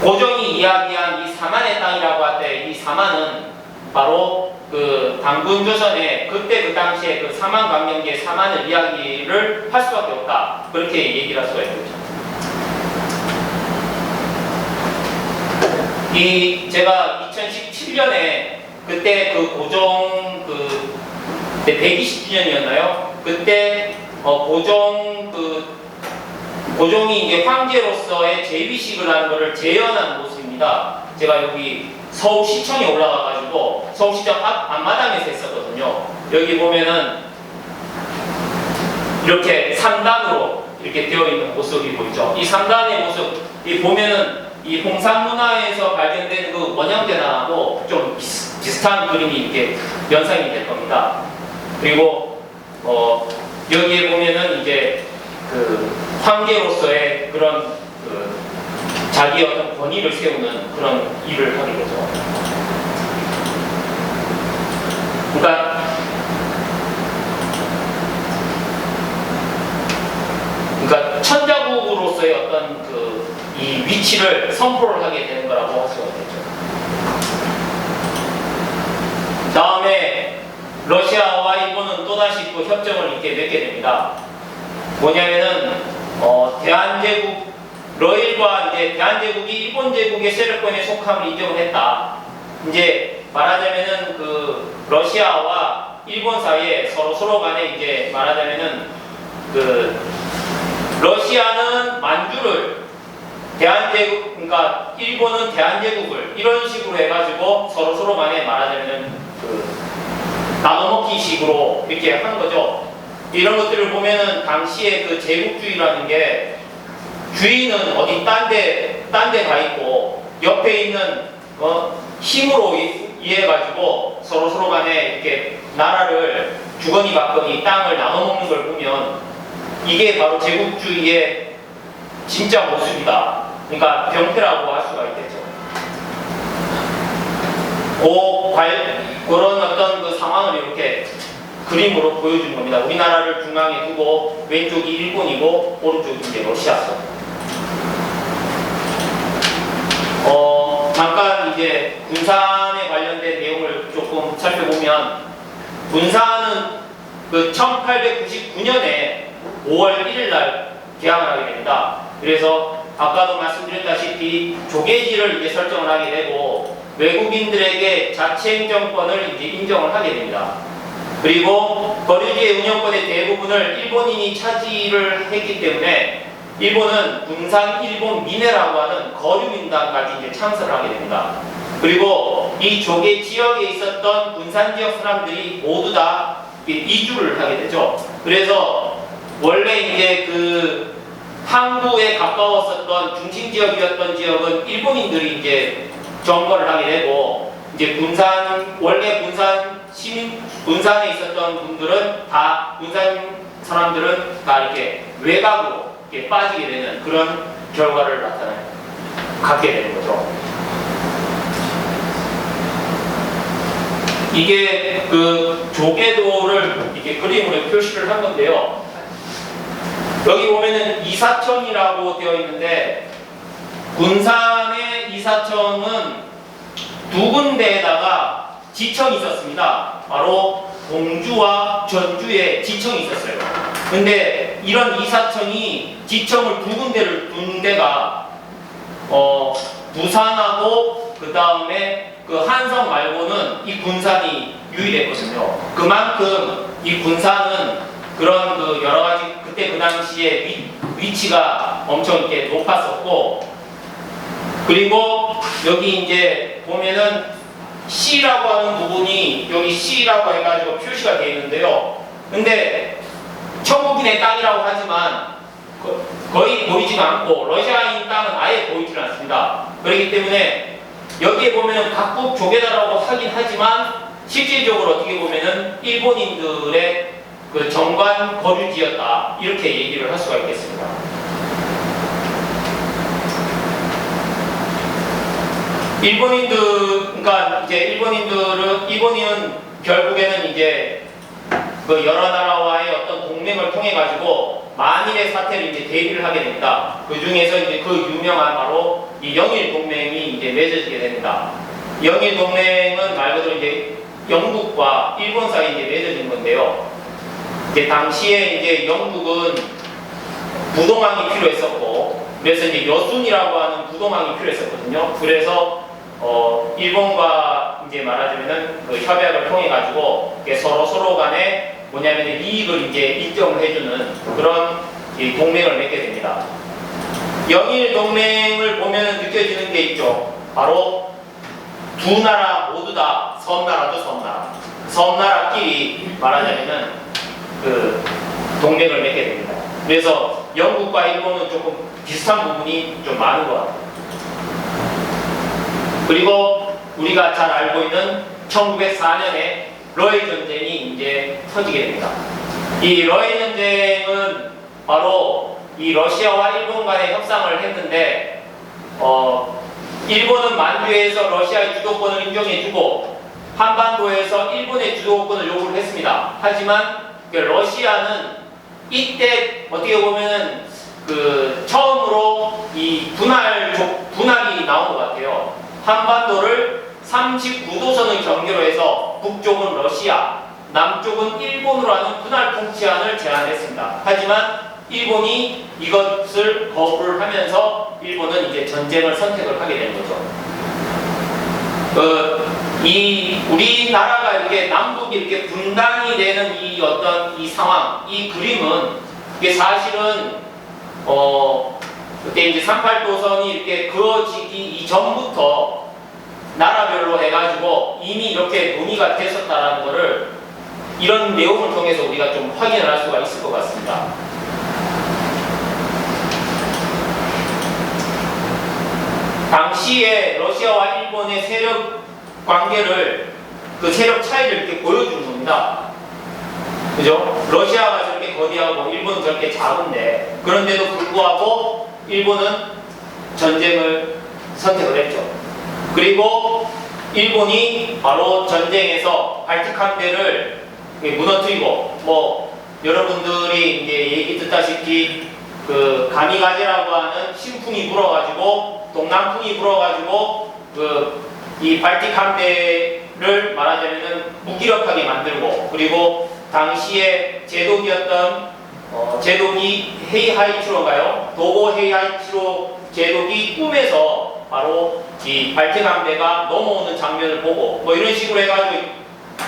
고종이 이야기한 이 사만의 땅이라고 할 때 이 사만은 바로 그 당군 조선의 그때 그 당시에 그 사만 광명제 사만을 이야기를 할 수밖에 없다. 그렇게 얘기를 할 수가 있겠죠. 제가 2017년에 그때 그 고종 그때 120주년이었나요? 그때 고종이 이제 황제로서의 재위식을 하는 것을 재현한 모습입니다. 제가 여기 서울시청에 올라가가지고 서울시청 앞마당에서 했었거든요. 여기 보면은 이렇게 3단으로 이렇게 되어 있는 모습이 보이죠. 이 3단의 모습, 이 보면은 이 홍산문화에서 발견된 그 원형대나하고 좀 비슷한 그림이 이렇게 연상이 될 겁니다. 그리고 여기에 보면은 이제 그 황제로서의 그런 그 자기 어떤 권위를 세우는 그런 일을 하게 되죠. 그러니까 천자국으로서의 어떤 이 위치를 선포를 하게 되는 거라고 할 수가 있겠죠. 다음에 러시아와 일본은 또다시 또 협정을 이렇게 맺게 됩니다. 뭐냐면은 대한제국 러일과 이제 대한제국이 일본 제국의 세력권에 속함을 인정을 했다. 이제 말하자면은 그 러시아와 일본 사이에 서로 간에 이제 말하자면은 그 러시아는 만주를 대한제국, 그러니까 일본은 대한제국을 이런 식으로 해가지고 서로 간에 말하자면은 그 나눠먹기 식으로 이렇게 한 거죠. 이런 것들을 보면은 당시에 그 제국주의라는 게 주인은 어디 딴 데 가 있고 옆에 있는 힘으로 이해해가지고 서로 간에 이렇게 나라를 주거니 받거니 땅을 나눠먹는 걸 보면 이게 바로 제국주의의 진짜 모습이다. 그러니까 병폐라고 할 수가 있겠죠. 그런 어떤 그 상황을 이렇게 그림으로 보여준 겁니다. 우리나라를 중앙에 두고 왼쪽이 일본이고 오른쪽이 이제 러시아죠. 잠깐 이제 군산에 관련된 내용을 조금 살펴보면 군산은 그 1899년에 5월 1일 날 개항을 하게 됩니다. 그래서 아까도 말씀드렸다시피 조계지를 이제 설정을 하게 되고 외국인들에게 자치행정권을 이제 인정을 하게 됩니다. 그리고 거류지의 운영권의 대부분을 일본인이 차지를 했기 때문에 일본은 군산 일본 민회라고 하는 거류민단까지 이제 창설을 하게 됩니다. 그리고 이 조계 지역에 있었던 군산 지역 사람들이 모두 다 이주를 하게 되죠. 그래서 원래 이제 그 항구에 가까웠었던 중심 지역이었던 지역은 일본인들이 이제 점거를 하게 되고 이제 원래 군산에 있었던 분들은 다 군산 사람들은 다 이렇게 외곽으로 이렇게 빠지게 되는 그런 결과를 갖게 되는 거죠. 이게 그 조개도를 이렇게 그림으로 표시를 한 건데요. 여기 보면은 이사청이라고 되어 있는데 군산의 이사청은 두 군데에다가 지청이 있었습니다. 바로 공주와 전주에 지청이 있었어요. 근데 이런 이사청이 지청을 두 군데를 둔 데가 부산하고 그 다음에 그 한성 말고는 이 군산이 유일했거든요. 그만큼 이 군산은 그런 그 여러 가지 그때 그 당시에 위치가 엄청 이렇게 높았었고, 그리고 여기 이제 보면은 C라고 하는 부분이 여기 C라고 해가지고 표시가 되어 있는데요. 근데 천국인의 땅이라고 하지만 거의 보이지가 않고 러시아인 땅은 아예 보이질 않습니다. 그렇기 때문에 여기에 보면은 각국 조개다라고 하긴 하지만 실질적으로 어떻게 보면은 일본인들의 그 정관 거류지였다, 이렇게 얘기를 할 수가 있겠습니다. 그러니까 이제 일본인은 결국에는 이제 그 여러 나라와의 어떤 동맹을 통해 가지고 만일의 사태를 이제 대비를 하게 됩니다. 그 중에서 이제 그 유명한 바로 이 영일 동맹이 이제 맺어지게 됩니다. 영일 동맹은 말 그대로 이제 영국과 일본 사이에 이제 맺어진 건데요. 이제 당시에 이제 영국은 부동항이 필요했었고, 그래서 이제 여순이라고 하는 부동항이 필요했었거든요. 그래서 일본과 이제 말하자면은 그 협약을 통해 가지고 서로 간에 뭐냐면 이익을 이제 인정을 해주는 그런 이 동맹을 맺게 됩니다. 영일 동맹을 보면은 느껴지는 게 있죠. 바로 두 나라 모두 다 섬나라도 섬나라끼리 말하자면은 그 동맹을 맺게 됩니다. 그래서 영국과 일본은 조금 비슷한 부분이 좀 많은 것 같아요. 그리고 우리가 잘 알고 있는 1904년에 러일 전쟁이 이제 터지게 됩니다. 이 러일 전쟁은 바로 이 러시아와 일본 간의 협상을 했는데, 일본은 만주에서 러시아의 주도권을 인정해주고 한반도에서 일본의 주도권을 요구를 했습니다. 하지만 러시아는 이때 어떻게 보면은 그 처음으로 이 분할이 나온 것 같아요. 한반도를 39도선의 경계로 해서 북쪽은 러시아, 남쪽은 일본으로 하는 분할 통치안을 제안했습니다. 하지만 일본이 이것을 거부를 하면서 일본은 이제 전쟁을 선택을 하게 된 거죠. 이 우리나라가 이렇게 남북이 이렇게 분단이 되는 이 어떤 이 상황, 이 그림은 이게 사실은 그때 이제 38도선이 이렇게 그어지기 이전부터 나라별로 해가지고 이미 이렇게 논의가 됐었다라는 거를 이런 내용을 통해서 우리가 좀 확인을 할 수가 있을 것 같습니다. 당시에 러시아와 일본의 세력 관계를, 그 세력 차이를 이렇게 보여주는 겁니다. 그죠? 러시아가 저렇게 거대하고 일본은 저렇게 작은데, 그런데도 불구하고 일본은 전쟁을 선택을 했죠. 그리고 일본이 바로 전쟁에서 발틱 함대를 무너뜨리고, 뭐 여러분들이 이제 얘기 듣다시피 그 가미가제라고 하는 신풍이 불어가지고 동남풍이 불어가지고 그 이 발틱 함대를 말하자면은 무기력하게 만들고, 그리고 당시에 제독이었던 제독이 헤이하이치로인가요? 도고 헤이하이치로 제독이 꿈에서 바로 이 발틱 함대가 넘어오는 장면을 보고 뭐 이런 식으로 해가지고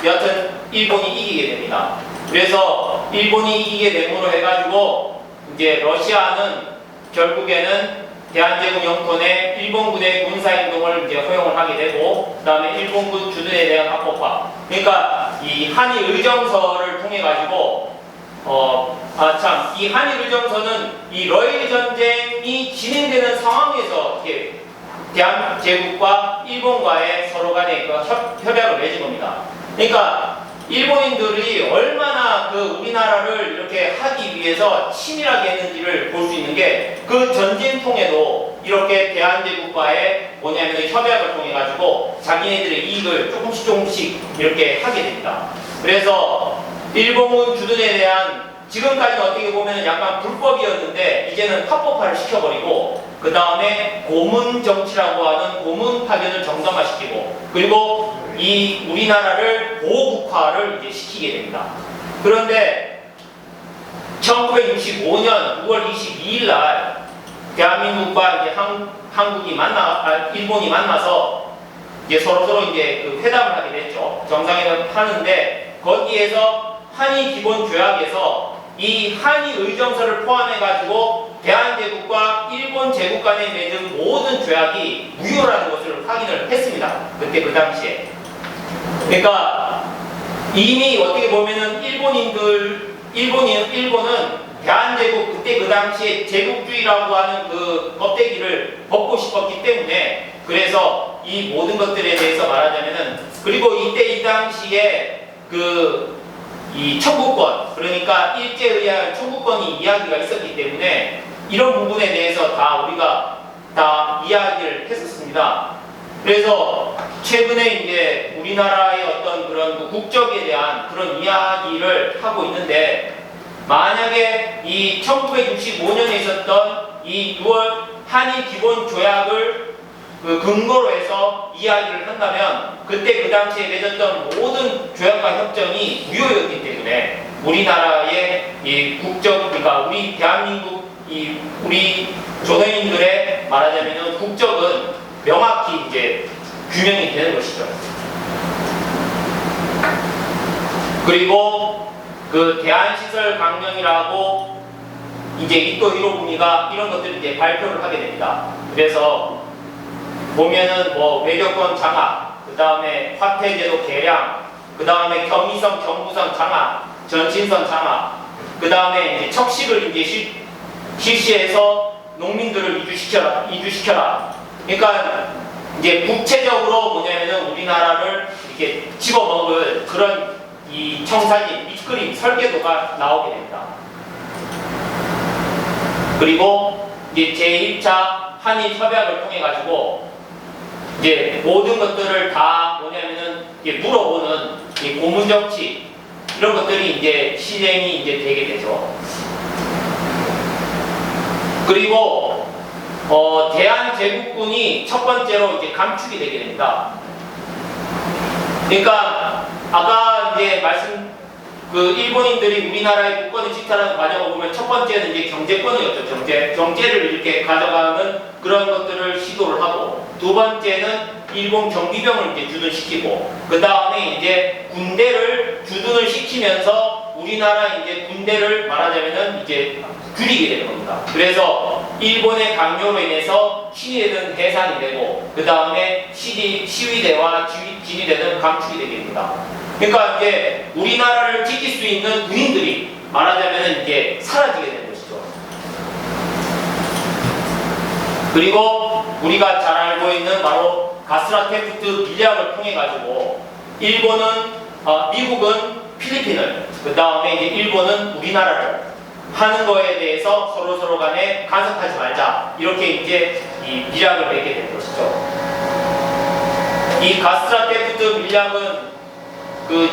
여하튼 일본이 이기게 됩니다. 그래서 일본이 이기게 됨으로 해가지고 이제 러시아는 결국에는 대한제국 영토내 일본군의 군사행동을 이제 허용을 하게 되고, 그 다음에 일본군 주둔에 대한 합법화. 그러니까 이 한일의정서를 통해 가지고 이 한일의정서는 이 러일 전쟁이 진행되는 상황에서 이게 대한제국과 일본과의 서로 간의 그 협약을 맺은 겁니다. 그러니까 일본인들이 얼마나 그 우리나라를 이렇게 하기 위해서 치밀하게 했는지를 볼 수 있는 게 그 전쟁통에도 이렇게 대한제국과의 뭐냐면 협약을 통해 가지고 자기네들의 이익을 조금씩 이렇게 하게 됩니다. 그래서 일본군 주둔에 대한 지금까지는 어떻게 보면 약간 불법이었는데 이제는 합법화를 시켜버리고 그 다음에 고문 정치라고 하는 고문 파견을 정당화시키고 그리고 이 우리나라를 보호국화를 이제 시키게 됩니다. 그런데 1965년 6월 22일 날 대한민국과 이제 일본이 만나서 이제 서로 이제 그 회담을 하게 됐죠. 정상회담 하는데 거기에서 한일 기본 조약에서 이 한일 의정서를 포함해 가지고 대한제국과 일본 제국 간에 맺은 모든 조약이 무효라는 것을 확인을 했습니다. 그때 그 당시에. 그러니까 이미 어떻게 보면은 일본은 대한제국 그때 그 당시에 제국주의라고 하는 그 껍데기를 벗고 싶었기 때문에 그래서 이 모든 것들에 대해서 말하자면은 그리고 이때 이 당시에 이 청구권 그러니까 일제의학 청구권이 이야기가 있었기 때문에 이런 부분에 대해서 다 우리가 다 이야기를 했었습니다. 그래서 최근에 이제 우리나라의 어떤 그런 국적에 대한 그런 이야기를 하고 있는데 만약에 이 1965년에 있었던 이 6월 한일 기본 조약을 근거로 해서 이야기를 한다면 그때 그 당시에 맺었던 모든 조약과 협정이 무효였기 때문에 우리나라의 이 국적 그러니까 우리 대한민국 우리 조선인들의 말하자면 국적은 명확히 이제 규명이 되는 것이죠. 그리고 그 대한시설 강령이라고 이제 이토 히로부미가 이런 것들을 이제 발표를 하게 됩니다. 그래서 보면은 뭐 외교권 장악, 그 다음에 화폐제도 개량, 그 다음에 경의선, 경부선 장악, 전신선 장악, 그 다음에 이제 척식을 이제 실시해서 농민들을 이주시켜라. 그러니까 이제 구체적으로 뭐냐면은 우리나라를 이렇게 집어먹을 그런 이 청사진, 밑그림, 설계도가 나오게 됩니다. 그리고 이제 제1차 한일 협약을 통해 가지고 이제 모든 것들을 다 뭐냐면은 이제 물어보는 이 고문 정치 이런 것들이 이제 실행이 이제 되게 되죠. 그리고 대한제국군이 첫 번째로 이제 감축이 되게 됩니다. 그러니까 아까 이제 일본인들이 우리나라의 국권을 집탈하는 과정을 보면 첫 번째는 이제 경제권이었죠. 경제를 이렇게 가져가는 그런 것들을 시도를 하고 두 번째는 일본 경비병을 이제 주둔시키고 그 다음에 이제 군대를 주둔을 시키면서 우리나라 이제 군대를 말하자면은 이제 줄이게 되는 겁니다. 그래서 일본의 강요로 인해서 시위대는 해산이 되고 그 다음에 시위대와 지휘대는 감축이 되게 됩니다. 그러니까 이제 우리나라를 지킬 수 있는 군인들이 말하자면 이제 사라지게 되는 것이죠. 그리고 우리가 잘 알고 있는 바로 가스라테프트 밀약을 통해 가지고 미국은 필리핀을 그 다음에 이제 일본은 우리나라를 하는 거에 대해서 서로 간에 간섭하지 말자 이렇게 이제 이 밀약을 맺게 된 것이죠. 이 가스라테프트 밀약은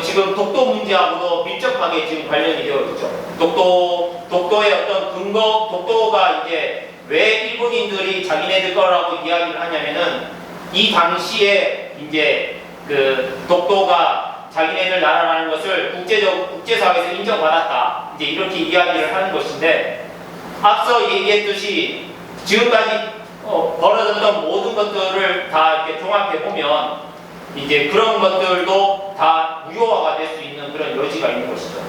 지금 독도 문제하고도 밀접하게 지금 관련이 되어 있죠. 독도의 어떤 근거, 독도가 이제 왜 일본인들이 자기네들 거라고 이야기를 하냐면은 이 당시에 이제 독도가 자기네들 나라라는 것을 국제사회에서 인정받았다. 이제 이렇게 이야기를 하는 것인데 앞서 얘기했듯이 지금까지 벌어졌던 모든 것들을 다 이렇게 종합해 보면 이제 그런 것들도 다 무효화가 될 수 있는 그런 여지가 있는 것이죠.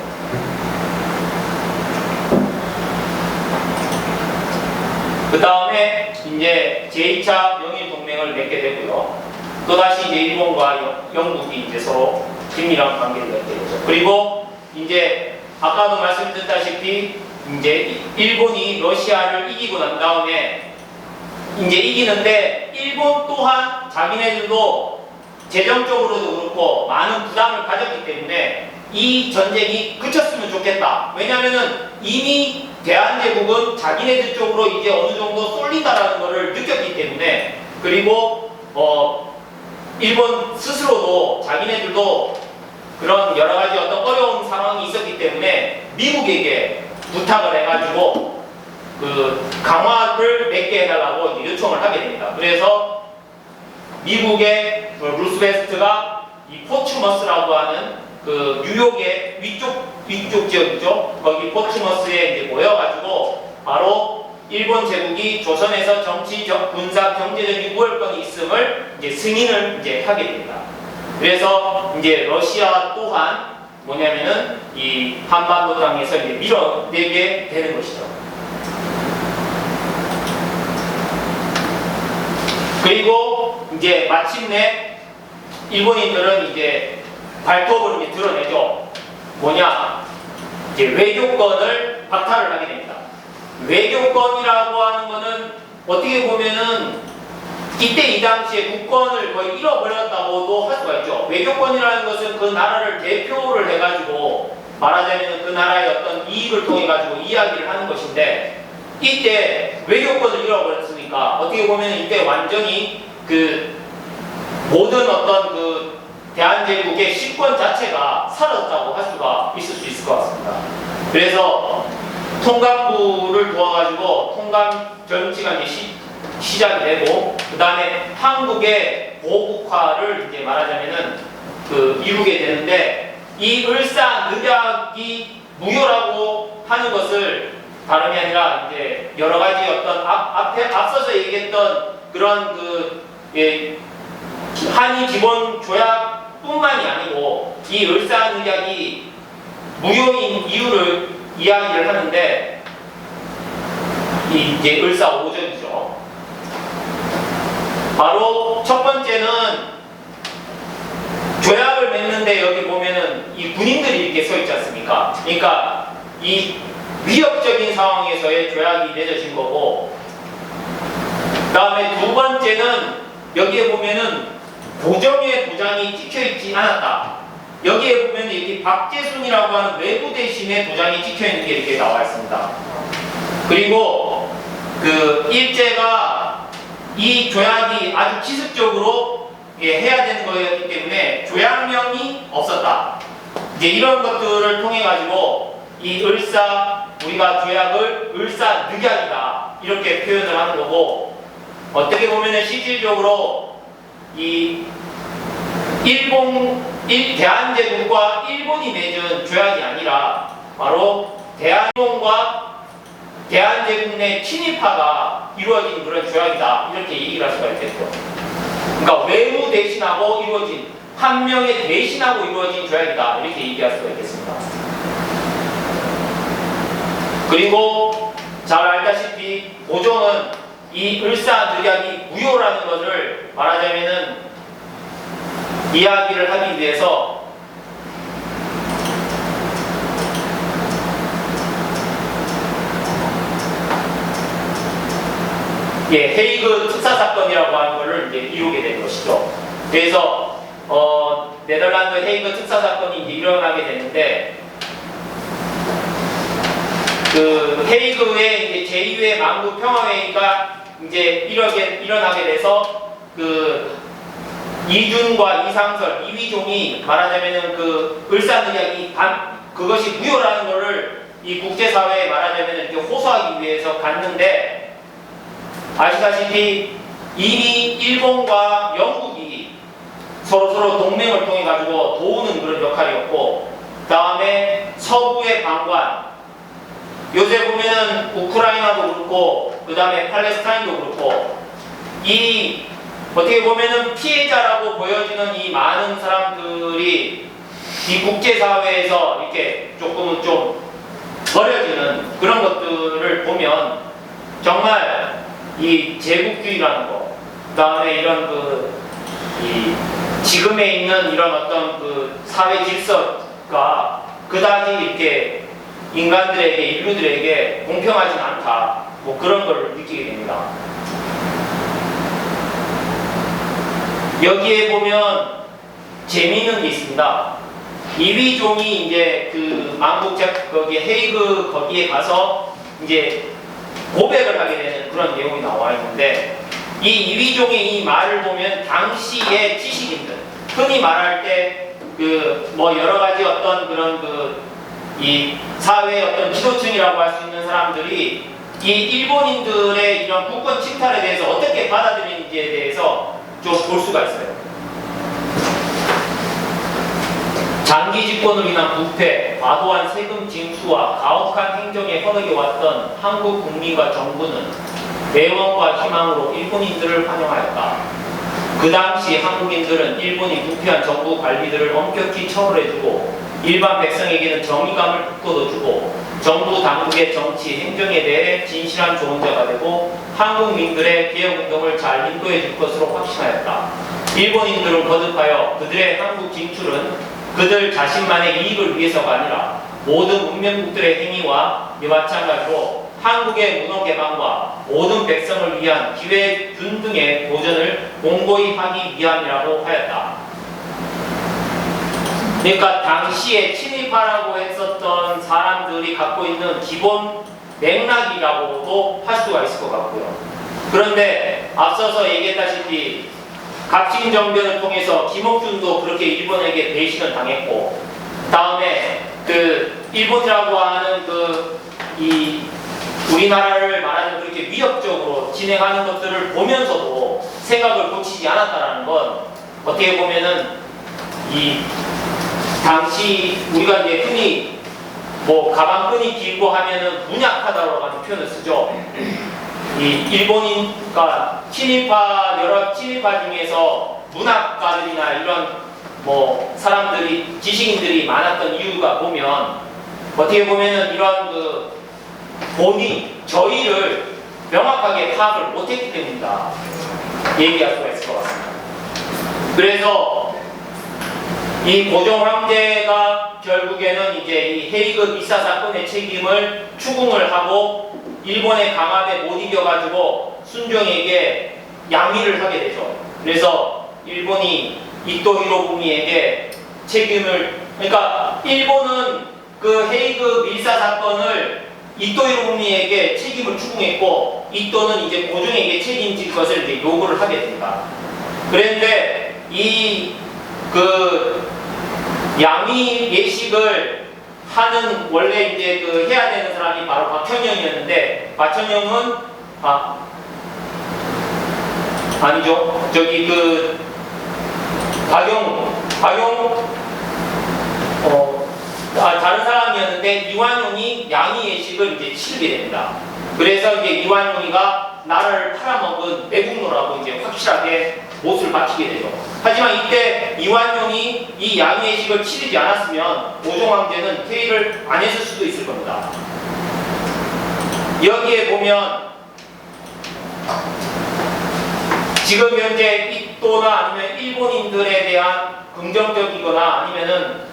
그 다음에 이제 제2차 영일 동맹을 맺게 되고요. 또다시 이제 일본과 영국이 이제 서로 긴밀한 관계를 맺게 되죠. 그리고 이제 아까도 말씀드렸다시피 이제 일본이 러시아를 이기고 난 다음에 이제 이기는데 일본 또한 자기네들도 재정적으로도 그렇고 많은 부담을 가졌기 때문에 이 전쟁이 그쳤으면 좋겠다. 왜냐하면은 이미 대한제국은 자기네들 쪽으로 이제 어느 정도 쏠린다라는 것을 느꼈기 때문에, 그리고 일본 스스로도 자기네들도 그런 여러 가지 어떤 어려운 상황이 있었기 때문에 미국에게 부탁을 해가지고 그 강화를 몇 개 해달라고 이제 요청을 하게 됩니다. 그래서 미국의 루스베스트가 이 포츠머스라고 하는 그 뉴욕의 위쪽 지역이죠. 거기 포츠머스에 이제 모여가지고 바로 일본 제국이 조선에서 정치적, 군사, 경제적인 우월권이 있음을 이제 승인을 이제 하게 됩니다. 그래서 이제 러시아 또한 뭐냐면은 이 한반도 땅에서 이제 밀어내게 되는 것이죠. 그리고 이제 마침내 일본인들은 이제 발톱을 이제 드러내죠. 뭐냐? 이제 외교권을 박탈을 하게 됩니다. 외교권이라고 하는 거는 어떻게 보면은 이때 이 당시에 국권을 거의 잃어버렸다고도 할 수가 있죠. 외교권이라는 것은 그 나라를 대표를 해가지고 말하자면 그 나라의 어떤 이익을 통해 가지고 이야기를 하는 것인데, 이때 외교권을 잃어버렸으니까 어떻게 보면 이때 완전히 그 모든 어떤 그 대한제국의 실권 자체가 사라졌다고 할 수가 있을 수 있을 것 같습니다. 그래서 통감부를 도와가지고 통감 정치가 이제 시작이 되고, 그 다음에 한국의 보국화를 이제 말하자면은 그 이루게 되는데, 이 을사늑약이 무효라고 하는 것을 다름이 아니라 이제 여러 가지 어떤 앞서서 얘기했던 그런 그 한일 기본 조약뿐만이 아니고 이 을사늑약이 무효인 이유를 이야기를 하는데, 이 이제 을사오전이죠. 바로 첫 번째는 조약을 맺는데 여기 보면은 이 군인들이 이렇게 서 있지 않습니까? 그러니까 이 위협적인 상황에서의 조약이 맺어진 거고, 그 다음에 두 번째는 여기에 보면은 고정의 도장이 찍혀있지 않았다. 여기에 보면 이렇게 박재순이라고 하는 외부 대신에 도장이 찍혀있는 게 이렇게 나와 있습니다. 그리고 그 일제가 이 조약이 아주 기습적으로 해야 되는 거였기 때문에 조약명이 없었다. 이제 이런 것들을 통해 가지고 이 우리가 조약을 을사늑약이다 이렇게 표현을 하는 거고, 어떻게 보면은 실질적으로 이 대한제국과 일본이 맺은 조약이 아니라 바로 대한민국과 대한제국 내 친일파가 이루어진 그런 조약이다 이렇게 얘기를 할 수가 있겠죠. 그러니까 외무 대신하고 이루어진, 한 명의 대신하고 이루어진 조약이다 이렇게 얘기할 수가 있겠습니다. 그리고 잘 알다시피 고종은 이 을사늑약이 무효라는 것을 말하자면은 이야기를 하기 위해서 헤이그 특사 사건이라고 하는 것을 이제 이루게 된 것이죠. 그래서 네덜란드 헤이그 특사 사건이 이제 일어나게 되는데, 그 헤이그의 이제 제2회 만국 평화회의가 이제 일어나게 돼서 그 이준과 이상설, 이휘종이 말하자면은 그 을사늑약이 그것이 무효라는 것을 이 국제사회에 말하자면은 이렇게 호소하기 위해서 갔는데, 아시다시피 이미 일본과 영국이 서로 동맹을 통해 가지고 도우는 그런 역할이었고, 그 다음에 서구의 방관, 요새 보면은 우크라이나도 그렇고 그 다음에 팔레스타인도 그렇고, 이 어떻게 보면은 피해자라고 보여지는 이 많은 사람들이 이 국제사회에서 이렇게 조금은 좀 버려지는 그런 것들을 보면 정말 이 제국주의라는 거, 그 다음에 이런 이 지금에 있는 이런 어떤 그 사회 질서가 그다지 이렇게 인간들에게, 인류들에게 공평하진 않다, 뭐 그런 걸 느끼게 됩니다. 여기에 보면 재미있는 게 있습니다. 이휘종이 이제 그 거기 헤이그 거기에 가서 이제 고백을 하게 되는 그런 내용이 나와 있는데, 이 이휘종의 이 말을 보면 당시의 지식인들, 흔히 말할 때 그 뭐 여러 가지 어떤 그런 이 사회의 어떤 지도층이라고 할 수 있는 사람들이 이 일본인들의 이런 국권 침탈에 대해서 어떻게 받아들이는지에 대해서 좀 볼 수가 있어요. 장기 집권으로 인한 부패, 과도한 세금 징수와 가혹한 행정에 허덕여왔던 한국 국민과 정부는 애원과 희망으로 일본인들을 환영하였다. 그 당시 한국인들은 일본이 부패한 정부 관리들을 엄격히 처벌해주고 일반 백성에게는 정의감을 북돋워주고 정부 당국의 정치, 행정에 대해 진실한 조언자가 되고 한국민들의 개혁운동을 잘 인도해 줄 것으로 확신하였다. 일본인들은 거듭하여 그들의 한국 진출은 그들 자신만의 이익을 위해서가 아니라 모든 문명국들의 행위와 마찬가지로 한국의 문호 개방과 모든 백성을 위한 기회 균등의 도전을 공고히 하기 위함이라고 하였다. 그러니까 당시에 친일파라고 했었던 사람들이 갖고 있는 기본 맥락이라고도 할 수가 있을 것 같고요. 그런데 앞서서 얘기했다시피 갑신정변을 통해서 김옥준도 그렇게 일본에게 배신을 당했고, 다음에 그 일본이라고 하는 이 우리나라를 말하는 그렇게 위협적으로 진행하는 것들을 보면서도 생각을 고치지 않았다라는 건 어떻게 보면은 이 당시 우리가 이제 흔히 뭐 가방끈이 길고 하면은 문약하다라고 하는 표현을 쓰죠. 이 일본인과 친일파, 여러 친일파 중에서 문학가들이나 이런 뭐 사람들이, 지식인들이 많았던 이유가 보면 어떻게 보면은 이런 본이 저희를 명확하게 파악을 못했기 때문이다 얘기할 수가 있을 것 같습니다. 그래서 이 고종 황제가 결국에는 이제 이 헤이그 미사 사건의 책임을 추궁을 하고 일본의 강압에 못 이겨가지고 순종에게 양위를 하게 되죠. 그래서 일본이 이토 히로부미에게 책임을, 그러니까 일본은 그 헤이그 밀사 사건을 이토 히로부미에게 책임을 추궁했고, 이토는 이제 고종에게 책임질 것을 이제 요구를 하게 됩니다. 그런데 이 양위 예식을 하는 원래 이제 해야 되는 사람이 바로 박현영이었는데, 박현영은 아니죠. 저기 다른 사람이었는데 이완용이 양위 예식을 이제 치르게 됩니다. 그래서 이제 이완용이가 나라를 팔아먹은 매국노라고 이제 확실하게 못을 박히게 되죠. 하지만 이때 이완용이 이 양위 예식을 치르지 않았으면 고종 황제는 퇴위를 안 했을 수도 있을 겁니다. 여기에 보면 지금 현재 이토나 아니면 일본인들에 대한 긍정적이거나 아니면은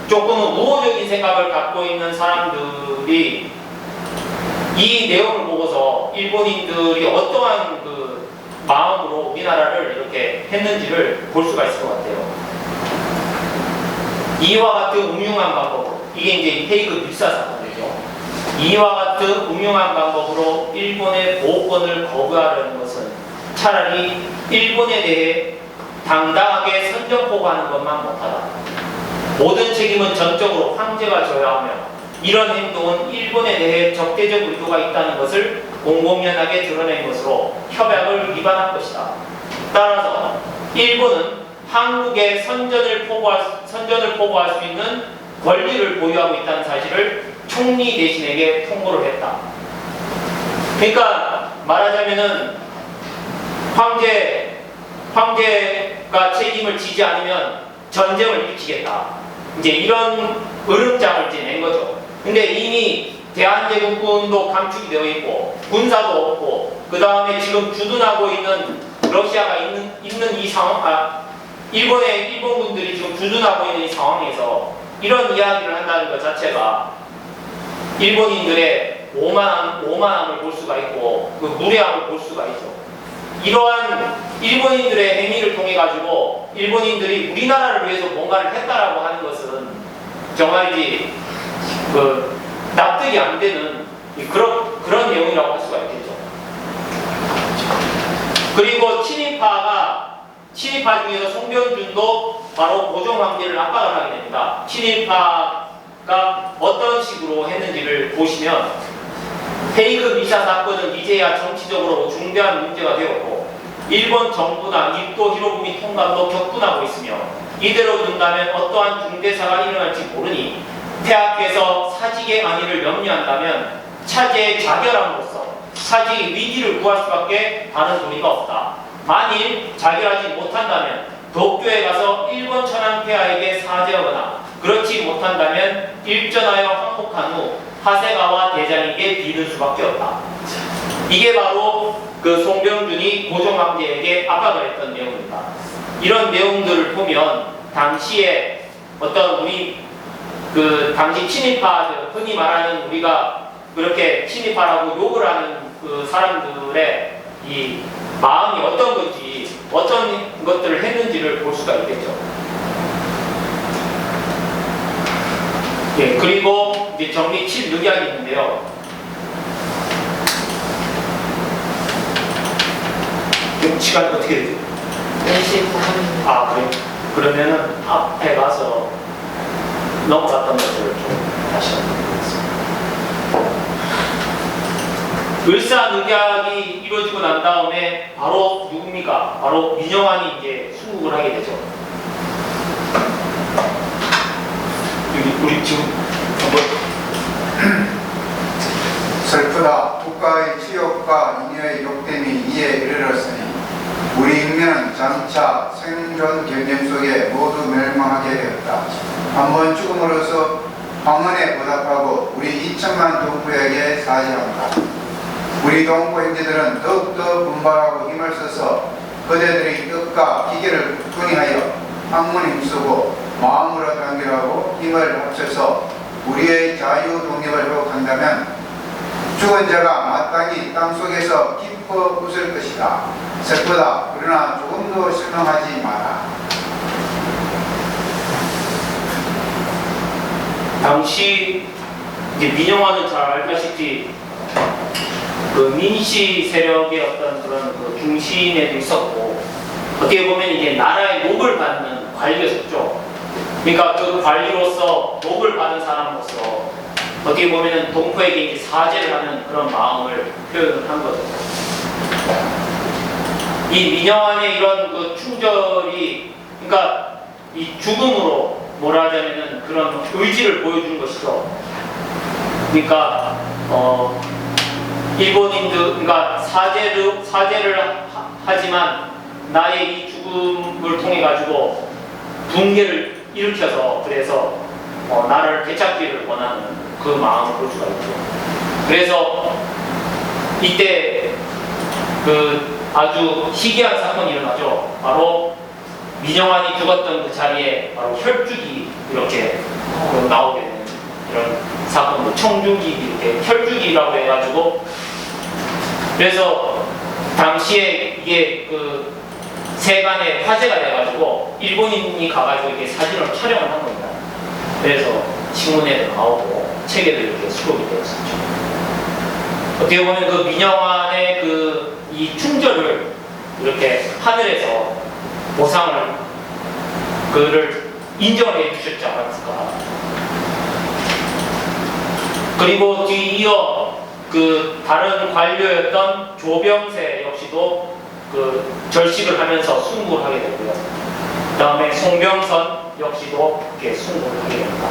조금은 우호적인 생각을 갖고 있는 사람들이 이 내용을 보고서 일본인들이 어떠한 마음으로 우리나라를 이렇게 했는지를 볼 수가 있을 것 같아요. 이와 같은 음흉한 방법으로, 이게 이제 헤이그 밀사 사건이죠. 이와 같은 음흉한 방법으로 일본의 보호권을 거부하려는 것은 차라리 일본에 대해 당당하게 선전포고하는 것만 못하다. 모든 책임은 전적으로 황제가 져야 하며 이런 행동은 일본에 대해 적대적 의도가 있다는 것을 공공연하게 드러낸 것으로 협약을 위반한 것이다. 따라서 일본은 한국의 선전을 포고할 수 있는 권리를 보유하고 있다는 사실을 총리 대신에게 통보를 했다. 그러니까 말하자면은 황제가 책임을 지지 않으면 전쟁을 일으키겠다. 이제 이런 으름장을 이제 낸 거죠. 근데 이미 대한제국군도 감축이 되어 있고 군사도 없고 그 다음에 지금 주둔하고 있는 러시아가 있는 이 상황, 일본군들이 지금 주둔하고 있는 이 상황에서 이런 이야기를 한다는 것 자체가 일본인들의 오만함을 볼 수가 있고 무례함을 볼 수가 있죠. 이러한 일본인들의 행위를 통해 가지고 일본인들이 우리나라를 위해서 뭔가를 했다라고 하는 것은 정말이지 납득이 안 되는 그런 내용이라고 할 수가 있겠죠. 그리고 친일파 중에서 송병준도 바로 고종황제를 압박을 하게 됩니다. 친일파가 어떤 식으로 했는지를 보시면 헤이그 미사 사건은 이제야 정치적으로 중대한 문제가 되었고 일본 정부나 nikto 히로부미 통감도 격분하고 있으며 이대로 둔다면 어떠한 중대사가 일어날지 모르니 폐하께서 사직의 안위를 염려한다면 차제의 자결함으로써 사직의 위기를 구할 수밖에 다른 도리가 없다. 만일 자결하지 못한다면 도쿄에 가서 일본 천황 폐하에게 사죄하거나 그렇지 못한다면 일전하여 항복한 후 하세가와 대장에게 비는 수밖에 없다. 이게 바로 그 송병준이 고종황제에게 압박을 했던 내용입니다. 이런 내용들을 보면 당시에 어떤 우리 그 당시 친일파, 흔히 말하는 우리가 그렇게 친일파라고 욕을 하는 그 사람들의 이 마음이 어떤 건지, 어떤 것들을 했는지를 볼 수가 있겠죠. 예, 그리고 이제 정리 7유기학이 있는데요. 지금 시간 어떻게 되죠? 4시 9분입니다. 아, 그래. 그러면은 앞에 가서 넘어갔던 것들을 좀 다시 한번 보겠습니다. 을사늑약이 이루어지고 난 다음에 바로 누굽니까? 바로 민영환이 이제 수국을 하게 되죠. 여기 우리 지금 한번 슬프다. 국가의 치욕과 인여의 욕됨이 이에 이르렀으니 우리 인민은 장차 생존 경쟁 속에 모두 멸망하게 되었다. 한번 죽음으로써 황혼에 보답하고 우리 2천만 동포에게 사죄한다. 우리 동포 형제들은 더욱더 분발하고 힘을 써서 그대들의 뜻과 기계를 굳건히하여 학문에 힘쓰고 마음으로 단결하고 힘을 합쳐서 우리의 자유 독립을 회복한다면 죽은 자가 마땅히 땅속에서 기뻐 웃을 것이다. 슬프다. 그러나 조금도 실망하지 마라. 당시 이제 민영환은 잘 알다시피 그 민씨 세력의 어떤 그런 그 중심에도 있었고 어떻게 보면 이게 나라의 녹을 받는 관리였었죠. 그러니까 그 관리로서 녹을 받은 사람으로서 어떻게 보면은 동포에게 이제 사죄를 하는 그런 마음을 표현을 한 거죠. 이 민영환의 이런 그 충절이 그러니까 이 죽음으로 말하자면은 그런 의지를 보여준 것이죠. 그러니까 일본인들 그러니까 사죄를 하지만 나의 이 죽음을 통해 가지고 붕괴를 일으켜서 그래서 나를 되찾기를 원하는 그 마음을 볼 수가 있죠. 그래서 이때 그 아주 희귀한 사건이 일어나죠. 바로 민영환이 죽었던 그 자리에 바로 혈죽이 이렇게 나오게 되는 이런 사건으로 청죽이 이렇게 혈죽이라고 해가지고 그래서 당시에 이게 그 세간에 화제가 돼가지고 일본인이 가가지고 이렇게 사진을 촬영을 한 겁니다. 그래서 신문에도 나오고 책에도 이렇게 수록이 되었었죠. 어떻게 보면 그 민영환의 그 이 충절을 이렇게 하늘에서 보상을 그를 인정을 해주셨지 않았을까. 그리고 뒤이어 그 다른 관료였던 조병세 역시도 그 절식을 하면서 순국을 하게 되고요. 그 다음에 송병선 역시도 이렇게 순국을 하게 됩니다.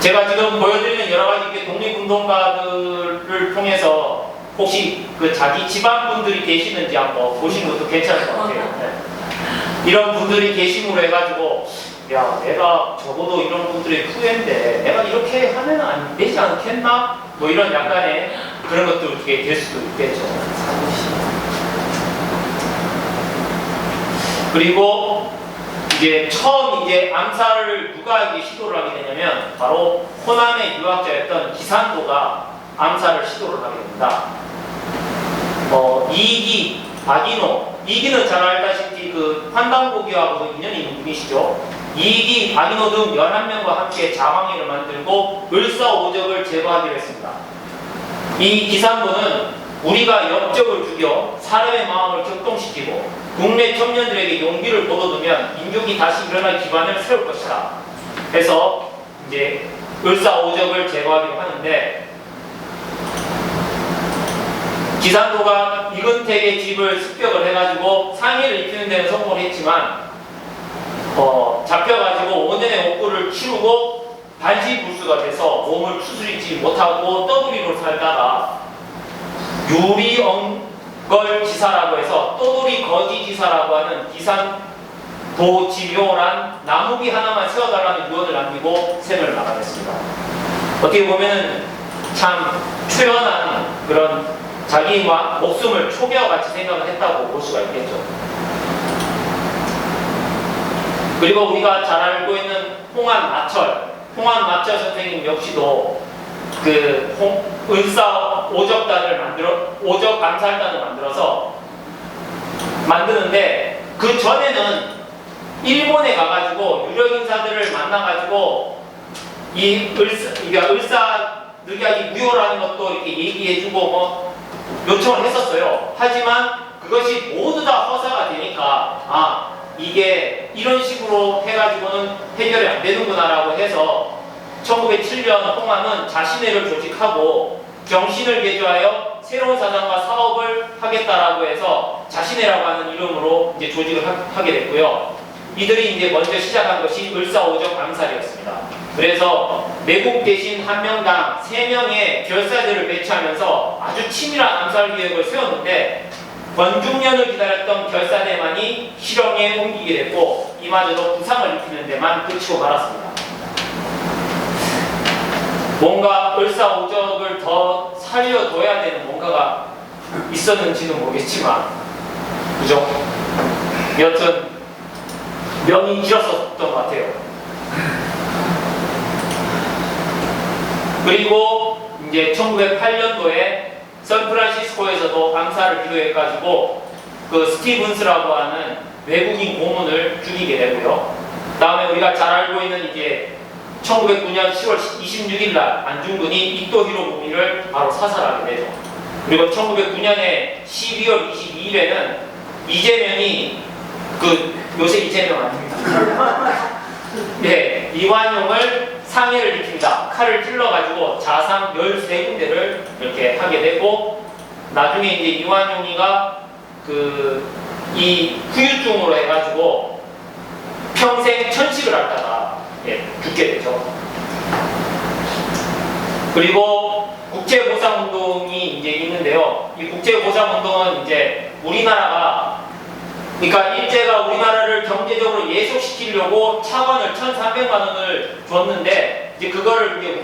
제가 지금 보여드리는 여러 가지 이렇게 독립운동가들을 통해서 혹시 그 자기 집안 분들이 계시는지 한번 보시는 것도 괜찮을 것 같아요. 네. 이런 분들이 계심으로 해가지고 야 내가 적어도 이런 분들의 후예인데 내가 이렇게 하면 안 되지 않겠나? 뭐 이런 약간의 그런 것도 이렇게 될 수도 있겠죠. 그리고 이제 처음 이제 암살을 누가 이제 시도를 하게 되냐면 바로 호남의 유학자였던 기산도가 암살을 시도를 하게 됩니다. 이기, 박인호, 이기는 잘 알다시피 그 환단고기하고 인연이 있는 분이시죠. 이기 박인호 등 11명과 함께 자방위를 만들고 을사오적을 제거하기로 했습니다. 이 기산부는 우리가 역적을 죽여 사람의 마음을 격동시키고 국내 청년들에게 용기를 보도두면 민족이 다시 일어날 기반을 세울 것이다 해서 이제 을사오적을 제거하기로 하는데, 기산도가 이근택의 집을 습격을 해가지고 상해를 입히는 데는 성공을 했지만 잡혀가지고 5년의 옥구를 치르고 반지불수가 돼서 몸을 추스리지 못하고 떠돌이로 살다가 유리엉걸 지사라고 해서 떠돌이 거지 지사라고 하는 기산도 지묘란 나무기 하나만 세워달라는 유언을 남기고 생을 마감했습니다. 어떻게 보면 참 초연한 그런 자기 목숨을 초기와 같이 생각을 했다고 볼 수가 있겠죠. 그리고 우리가 잘 알고 있는 홍안마철 선생님 역시도 그 을사 오적단을 오적 암살단을 만들어서 만드는데, 그 전에는 일본에 가가지고 유력 인사들을 만나가지고 이 을사 늑약이 무효라는 것도 이렇게 얘기해주고 뭐 요청을 했었어요. 하지만 그것이 모두 다 허사가 되니까 이게 이런 식으로 해가지고는 해결이 안 되는구나라고 해서 1907년 홍안은 자신회를 조직하고 정신을 개조하여 새로운 사상과 사업을 하겠다라고 해서 자신회라고 하는 이름으로 이제 조직을 하게 됐고요. 이들이 이제 먼저 시작한 것이 을사오적 암살이었습니다. 그래서 내국 대신 한 명당 3명의 결사들을 배치하면서 아주 치밀한 암살 계획을 세웠는데, 권중년을 기다렸던 결사대만이 실형에 옮기게 됐고 이마저도 부상을 입히는 데만 그치고 말았습니다. 뭔가 을사오적을 더 살려둬야 되는 뭔가가 있었는지는 모르겠지만, 그죠? 여튼 명이 길었었던 것 같아요. 그리고 이제 1908년도에 샌프란시스코에서도 암살을 기도해가지고 그 스티븐스라고 하는 외국인 고문을 죽이게 되고요. 다음에 우리가 잘 알고 있는 이제 1909년 10월 26일 날 안중근이 이토히로 부미를 바로 사살하게 되죠. 그리고 1909년에 12월 22일에는 이재명이 요새 이재명 아닙니다. 네, 이완용을 상해를 입힙니다. 칼을 찔러가지고 자상 13군데를 이렇게 하게 되고, 나중에 이제 이완용이가 이 후유증으로 해가지고 평생 천식을 앓다가 죽게 되죠. 그리고 국제보상운동이 이제 있는데요. 이 국제보상운동은 이제 우리나라가, 그러니까 일제가 우리나라를 경제적으로 예속시키려고 차관을 1,300만 원을 줬는데, 이제 그거를 이제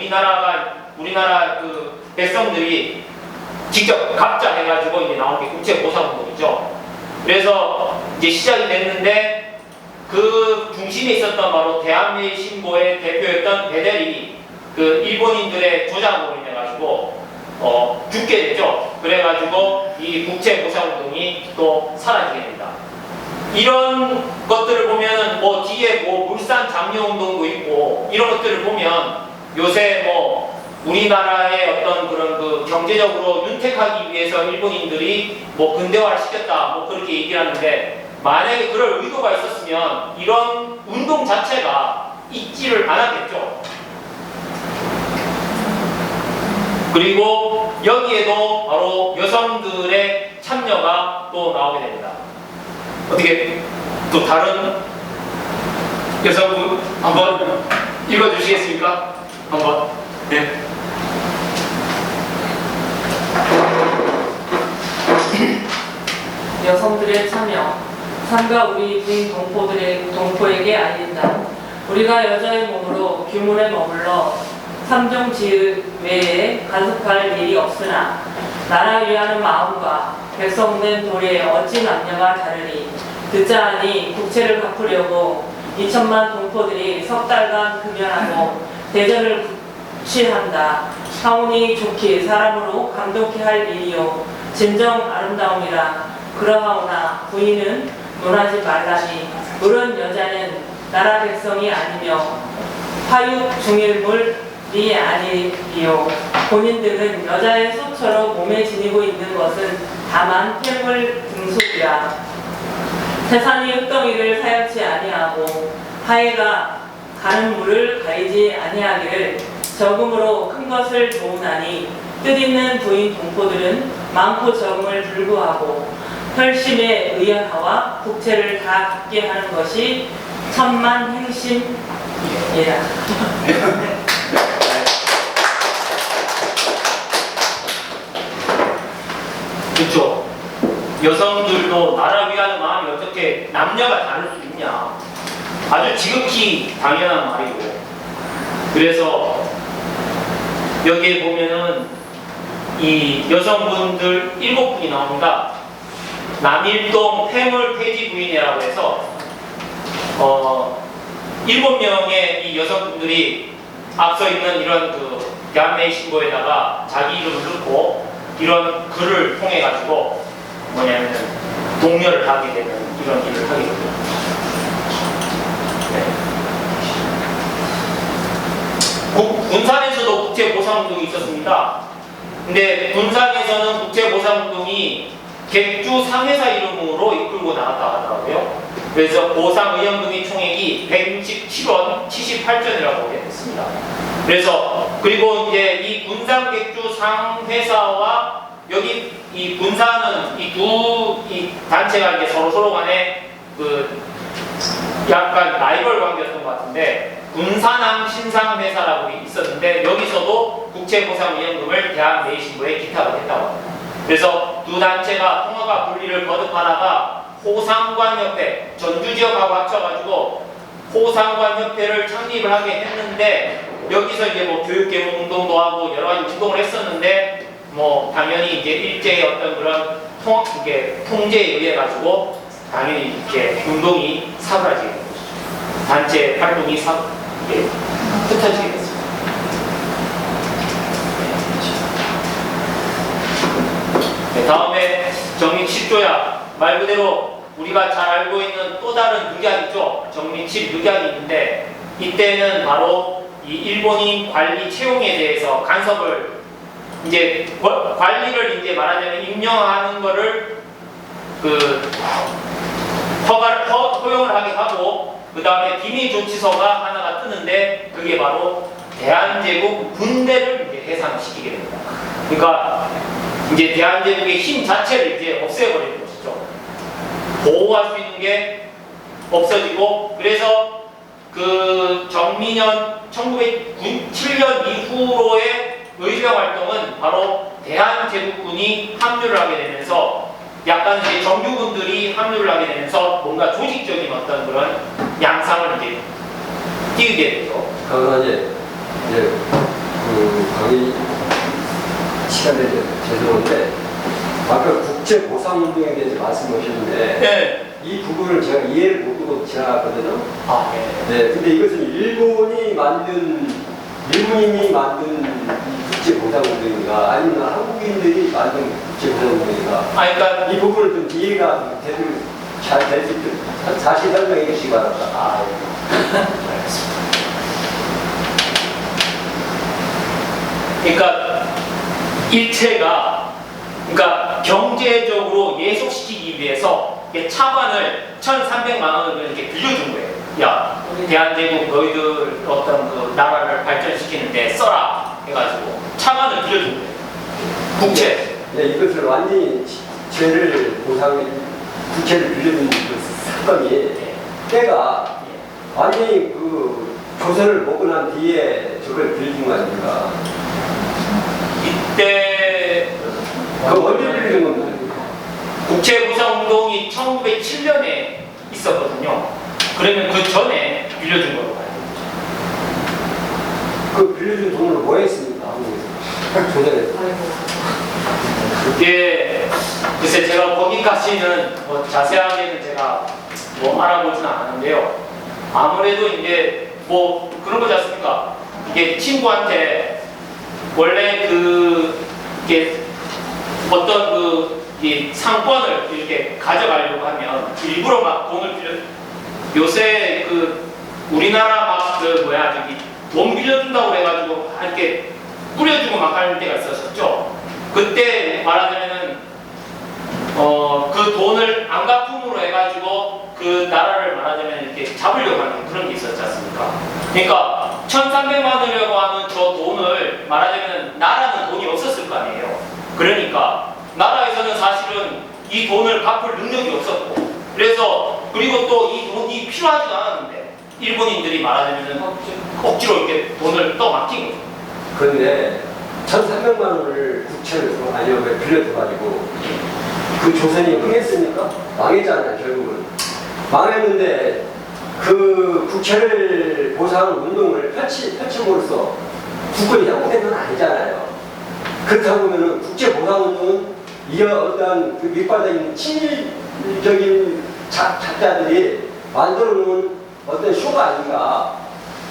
우리나라 그 백성들이 직접 갑자해가지고 이제 나온 게 국제보상운동이죠. 그래서 이제 시작이 됐는데, 그 중심에 있었던 바로 대한민신보의 대표였던 베델이 그 일본인들의 조작으로 인해가지고 죽게 되죠. 그래가지고 이 국제보상운동이 또 사라지게 됩니다. 이런 것들을 보면은 뭐 뒤에 뭐 물산 장려운동도 있고 이런 것들을 보면 요새 뭐 우리나라의 어떤 그런 그 경제적으로 윤택하기 위해서 일본인들이 뭐 근대화를 시켰다 뭐 그렇게 얘기를 하는데, 만약에 그럴 의도가 있었으면 이런 운동 자체가 있지를 않았겠죠. 그리고 여기에도 바로 여성들의 참여가 또 나오게 됩니다. 어떻게 또 다른 여성분 한번 읽어주시겠습니까? 한번. 네. 여성들의 참여. 삼가 우리 부인 동포에게 알린다. 우리가 여자의 몸으로 규문에 머물러 삼종지읒 외에 간섭할 일이 없으나 나라 위하는 마음과 백성된 도리에 어찌 남녀가 다르니, 듣자 하니 국채를 갚으려고 2천만 동포들이 석 달간 금연하고 대전을 구치한다. 하오니 좋기 사람으로 감독케 할 일이요 진정 아름다움이라. 그러하오나 부인은 논하지 말라니, 물은 여자는 나라 백성이 아니며 화육 중일물이 아니리요. 본인들은 여자의 소처로 몸에 지니고 있는 것은 다만 폐물 등속이라. 태산이 흙덩이를 사용치 아니하고 하해가 가는 물을 가리지 아니하기를 적음으로 큰 것을 도우나니 뜻있는 부인 동포들은 많고 적음을 불구하고 혈심에 의하와 국체를 다 갖게 하는 것이 천만 행심이라. 그렇죠. 여성들도 나라 위하는 마음이 어떻게 남녀가 다를 수 있냐. 아주 지극히 당연한 말이고. 그래서 여기에 보면은 이 여성분들 7분이 나옵니다. 남일동 폐물 폐지 부인이라고 해서 7명의 이 여성분들이 앞서 있는 이런 그 대한매의 신고에다가 자기 이름을 넣고 이런 글을 통해 가지고 뭐냐면 독려를 하게 되는 이런 일을 하게 됩니다. 네. 군산에서도 국제보상운동이 있었습니다. 근데 군산에서는 국제보상운동이 객주 상회사 이름으로 이끌고 나갔다 하더라고요. 그래서 보상의원금의 총액이 167원 78전이라고 됐습니다. 그래서 그리고 이제 이 군산 객주 상회사와 여기 이 군산은 이 두 단체가 이제 서로 간에 그 약간 라이벌 관계였던 것 같은데 군산항 신상회사라고 있었는데 여기서도 국제보상의원금을 대한매의신고에 기탁을 했다고 합니다. 그래서 두 단체가 통화가 분리를 거듭하다가 호상관협회, 전주지역하고 합쳐가지고 호상관협회를 창립을 하게 했는데 여기서 이제 뭐 교육개혁 운동도 하고 여러 가지 운동을 했었는데 뭐 당연히 이제 일제의 어떤 그런 통제에 의해 가지고 당연히 이렇게 운동이 사그라지게 된 것이죠. 단체 활동이 흩어지게 됐습니다. 네, 다음에 정민 10조약 말 그대로 우리가 잘 알고 있는 또 다른 늑약이죠. 정민 7 늑약이 있는데 이때는 바로 이 일본인 관리 채용에 대해서 간섭을 이제 관리를 이제 말하자면 임명하는 거를 그 허용을 하게 하고 그 다음에 비밀 조치서가 하나가 뜨는데 그게 바로 대한제국 군대를 이제 해산시키게 됩니다. 그러니까 이제 대한제국의 힘 자체를 이제 없애버리는 것이죠. 보호할 수 있는 게 없어지고 그래서 그 정민년 1907년 이후로의 의정 활동은 바로 대한제국군이 합류를 하게 되면서 약간 이제 정규군들이 합류를 하게 되면서 뭔가 조직적인 어떤 그런 양상을 이제 띄우게 되죠. 그러나 이제 그 강의 시간에 죄송한데 아까 국제보상운동에 대해서 말씀하셨는데 네. 이 부분을 제가 이해를 못하고 지나갔거든요. 아, 네. 네, 근데 이것은 일본인이 만든 이 국제보상운동인가 아니면 한국인들이 만든 국제보상운동인가 아, 그러니까 이 부분을 좀 이해가 제대로 잘 될 수 있도록 다시 설명해 주시기 바랍니다. 아, 예. 알겠습니다. 그러니까 일체가 그러니까 경제적으로 예속시키기 위해서 차관을 1,300만 원을 이렇게 빌려준 거예요. 야, 대한제국 너희들 어떤 그 나라를 발전시키는데 써라 해가지고 차관을 빌려준 거예요. 국채. 네, 이것을 완전히 국채를 빌려준 그 사건이 때가 완전히 그 조선을 먹고 난 뒤에 저걸 빌려준 거 아닙니까? 이때 그 언제 빌려준 겁니까? 국채보상운동이 1907년에 있었거든요. 그러면 그 전에 빌려준 거로 봐요. 그 빌려준 돈으로 뭐 했습니까? 한국에서 조선에서. 그게 글쎄 제가 거기까지는 뭐 자세하게는 제가 뭐 알아보지는 않았는데요. 아무래도 이제 뭐 그런 거지 않습니까? 이게 친구한테 원래 이게 어떤 이 상권을 이렇게 가져가려고 하면 일부러 막 돈을 빌려 요새 우리나라 막 돈 빌려준다고 그래가지고 막 이렇게 뿌려주고 막 하는 때가 있었었죠. 그때 말하자면은 그 돈을 안갚음으로 해가지고 그 나라를 말하자면 이렇게 잡으려고 하는 그런 게 있었지 않습니까? 그러니까 1,300만 원이라고 하는 저 돈을 말하자면 나라는 돈이 없었을 거 아니에요. 그러니까 나라에서는 사실은 이 돈을 갚을 능력이 없었고, 그래서 그리고 또 이 돈이 필요하지도 않았는데 일본인들이 말하자면 억지로 이렇게 돈을 떠맡긴 거죠. 그런데 1,300만 원을 국채를 빌려줘가지고 그 조선이 흥했으니까 망했잖아요. 결국은 망했는데 그 국채를 보상 운동을 펼침으로써 국권이 회복된 건 아니잖아요. 그렇다고 보면은 국제 보상 운동은 이 어떤 그 밑바닥에 있는 친일적인 작자들이 만들어 놓은 어떤 쇼가 아닌가.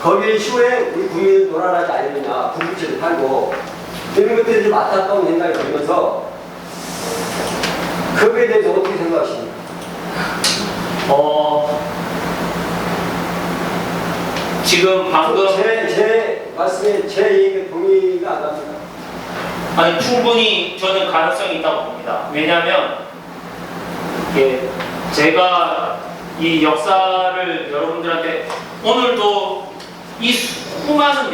거기에 쇼에 우리 국민은 놀아나지 않느냐. 군부채도 팔고 이런 것들이 맞닿았다고 생각이 들면서 그거에 대해서 어떻게 생각하십니까? 지금 방금 제 말씀에 제 얘기에 동의가 안 갑니까? 아니 충분히 저는 가능성이 있다고 봅니다. 왜냐하면 제가 이 역사를 여러분들한테 오늘도 이 수많은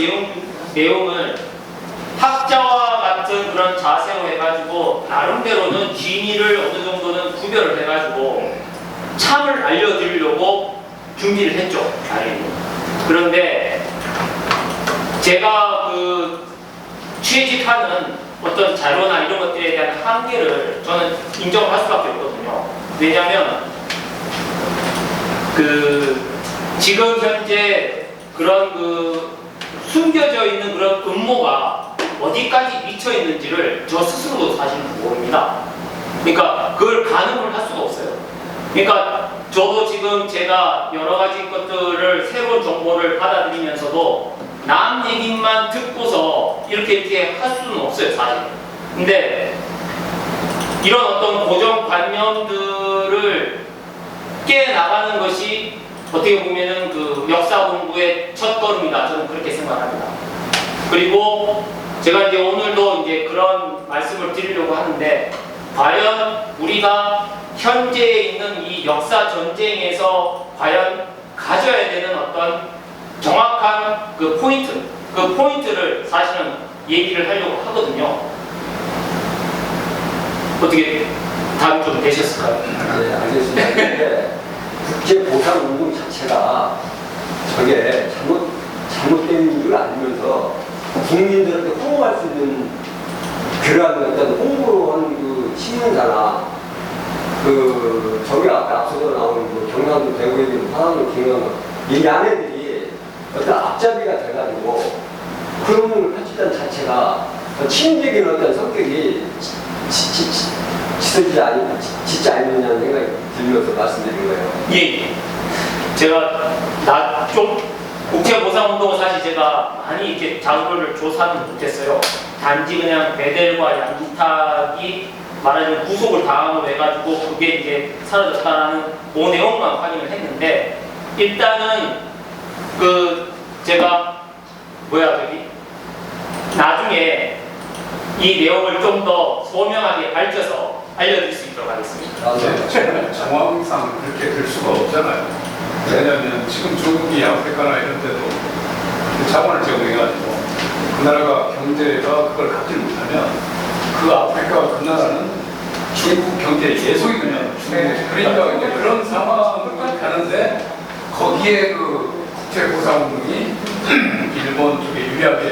내용을 학자와 같은 그런 자세로 해가지고 나름대로는 진위를 어느 정도는 구별을 해가지고 참을 알려드리려고 준비를 했죠. 당연히. 그런데 제가 그 취직하는 어떤 자료나 이런 것들에 대한 한계를 저는 인정을 할 수밖에 없거든요. 왜냐하면 지금 현재 그런 숨겨져 있는 그런 음모가 어디까지 미쳐 있는지를 저 스스로도 사실은 모릅니다. 그러니까 그걸 가늠을 할 수가 없어요. 그러니까 저도 지금 제가 여러 가지 것들을 새로운 정보를 받아들이면서도 남 얘기만 듣고서 이렇게 할 수는 없어요, 사실. 근데 이런 어떤 고정관념들을 깨나가는 것이 어떻게 보면은 그 역사 공부의 첫걸음이다. 저는 그렇게 생각합니다. 그리고 제가 이제 오늘도 이제 그런 말씀을 드리려고 하는데, 과연 우리가 현재에 있는 이 역사 전쟁에서 과연 가져야 되는 어떤 정확한 그 포인트를 사실은 얘기를 하려고 하거든요. 어떻게 답이 좀 되셨을까요? 네, 알겠습니다. 근데 국제 보상 운동 자체가 저게 잘못된 줄 알면서 국민들한테 호응할 수 있는 그러한 어떤 홍보로 하는 그 신문사나 저기 앞서서 나오는 경상도 대구에 있는 화랑도 김영은 이 아내들이 어떤 앞잡이가 돼가지고 그런 펼쳤다는 자체가 친인적인 어떤 성격이 짙지 않느냐는 생각이 들면서 말씀드린 거예요. 예. 제가 좀 국제보상운동은 사실 제가 많이 이렇게 자료를 조사는 못했어요. 단지 그냥 베델과 양기탁이 말하자면 구속을 당함으로 해가지고 그게 이제 사라졌다라는 그 내용만 확인을 했는데, 일단은 제가 나중에 이 내용을 좀 더 소명하게 밝혀서 알려드릴 수 있도록 하겠습니다. 정황상 그렇게 될 수가 없잖아요. 왜냐하면 지금 중국이 아프리카나 이런 데도 자원을 제공해가지고 그 나라가 경제가 그걸 갖지 못하면 그 아프리카 그 나라는 중국 경제의 예속이거든요. 그러니까 이제 그런 상황을 가는데 거기에 그 국제보상운동이 일본 쪽에 유리하게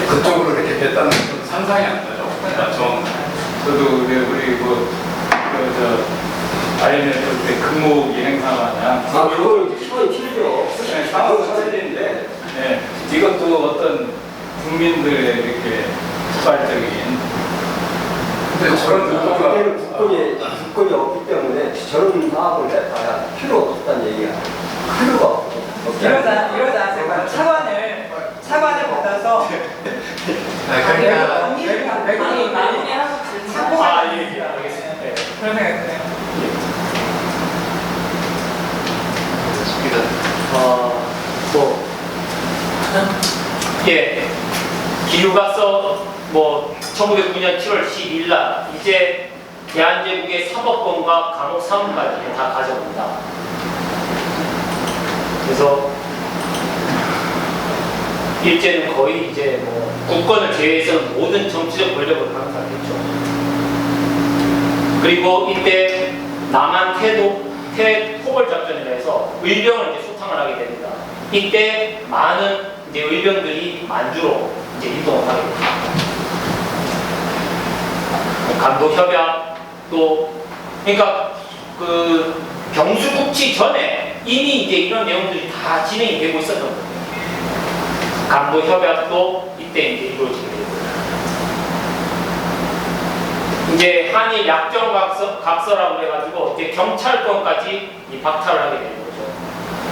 그쪽으로 이렇게 됐다는 건 상상이 안 나죠. 저도 우리 IMF 때 근무 일행사 마냥 그걸 시간이 틀리죠. 상황을 찾아야되는데 이것도 어떤 국민들의 이렇게 폭발적인 근데 저런 의도가 그때는 국권이 없기 때문에 저런 사업을 해봐야 필요 없었다는 얘기가 필요가 없고 이러자 제가 차관을 받아서 아니 나중에 한번 질문. 알겠습니다. 그런 생각이 드네요. 좋습니다. 예, 기류각서 뭐 1909년 7월 12일 날 이제 대한제국의 사법권과 감옥 사무까지 다 가져옵니다. 그래서 일제는 거의 이제 뭐 국권을 제외해서는 모든 정치적 권력을 강탈했죠. 그리고 이때 남한 태포벌 작전이라 해서 의병을 이제 소탕을 하게 됩니다. 이때 많은 이제 의병들이 만주로 이제 이동을 하게 됩니다. 감독 협약 또 그러니까 그 병수국치 전에 이미 이제 이런 내용들이 다 진행이 되고 있었던 거예요. 감독 협약도 이때 이제 이루어지게 되고 이제 한일 약정 각서라고 해가지고 이제 경찰권까지 이 박탈을 하게 되는 거죠.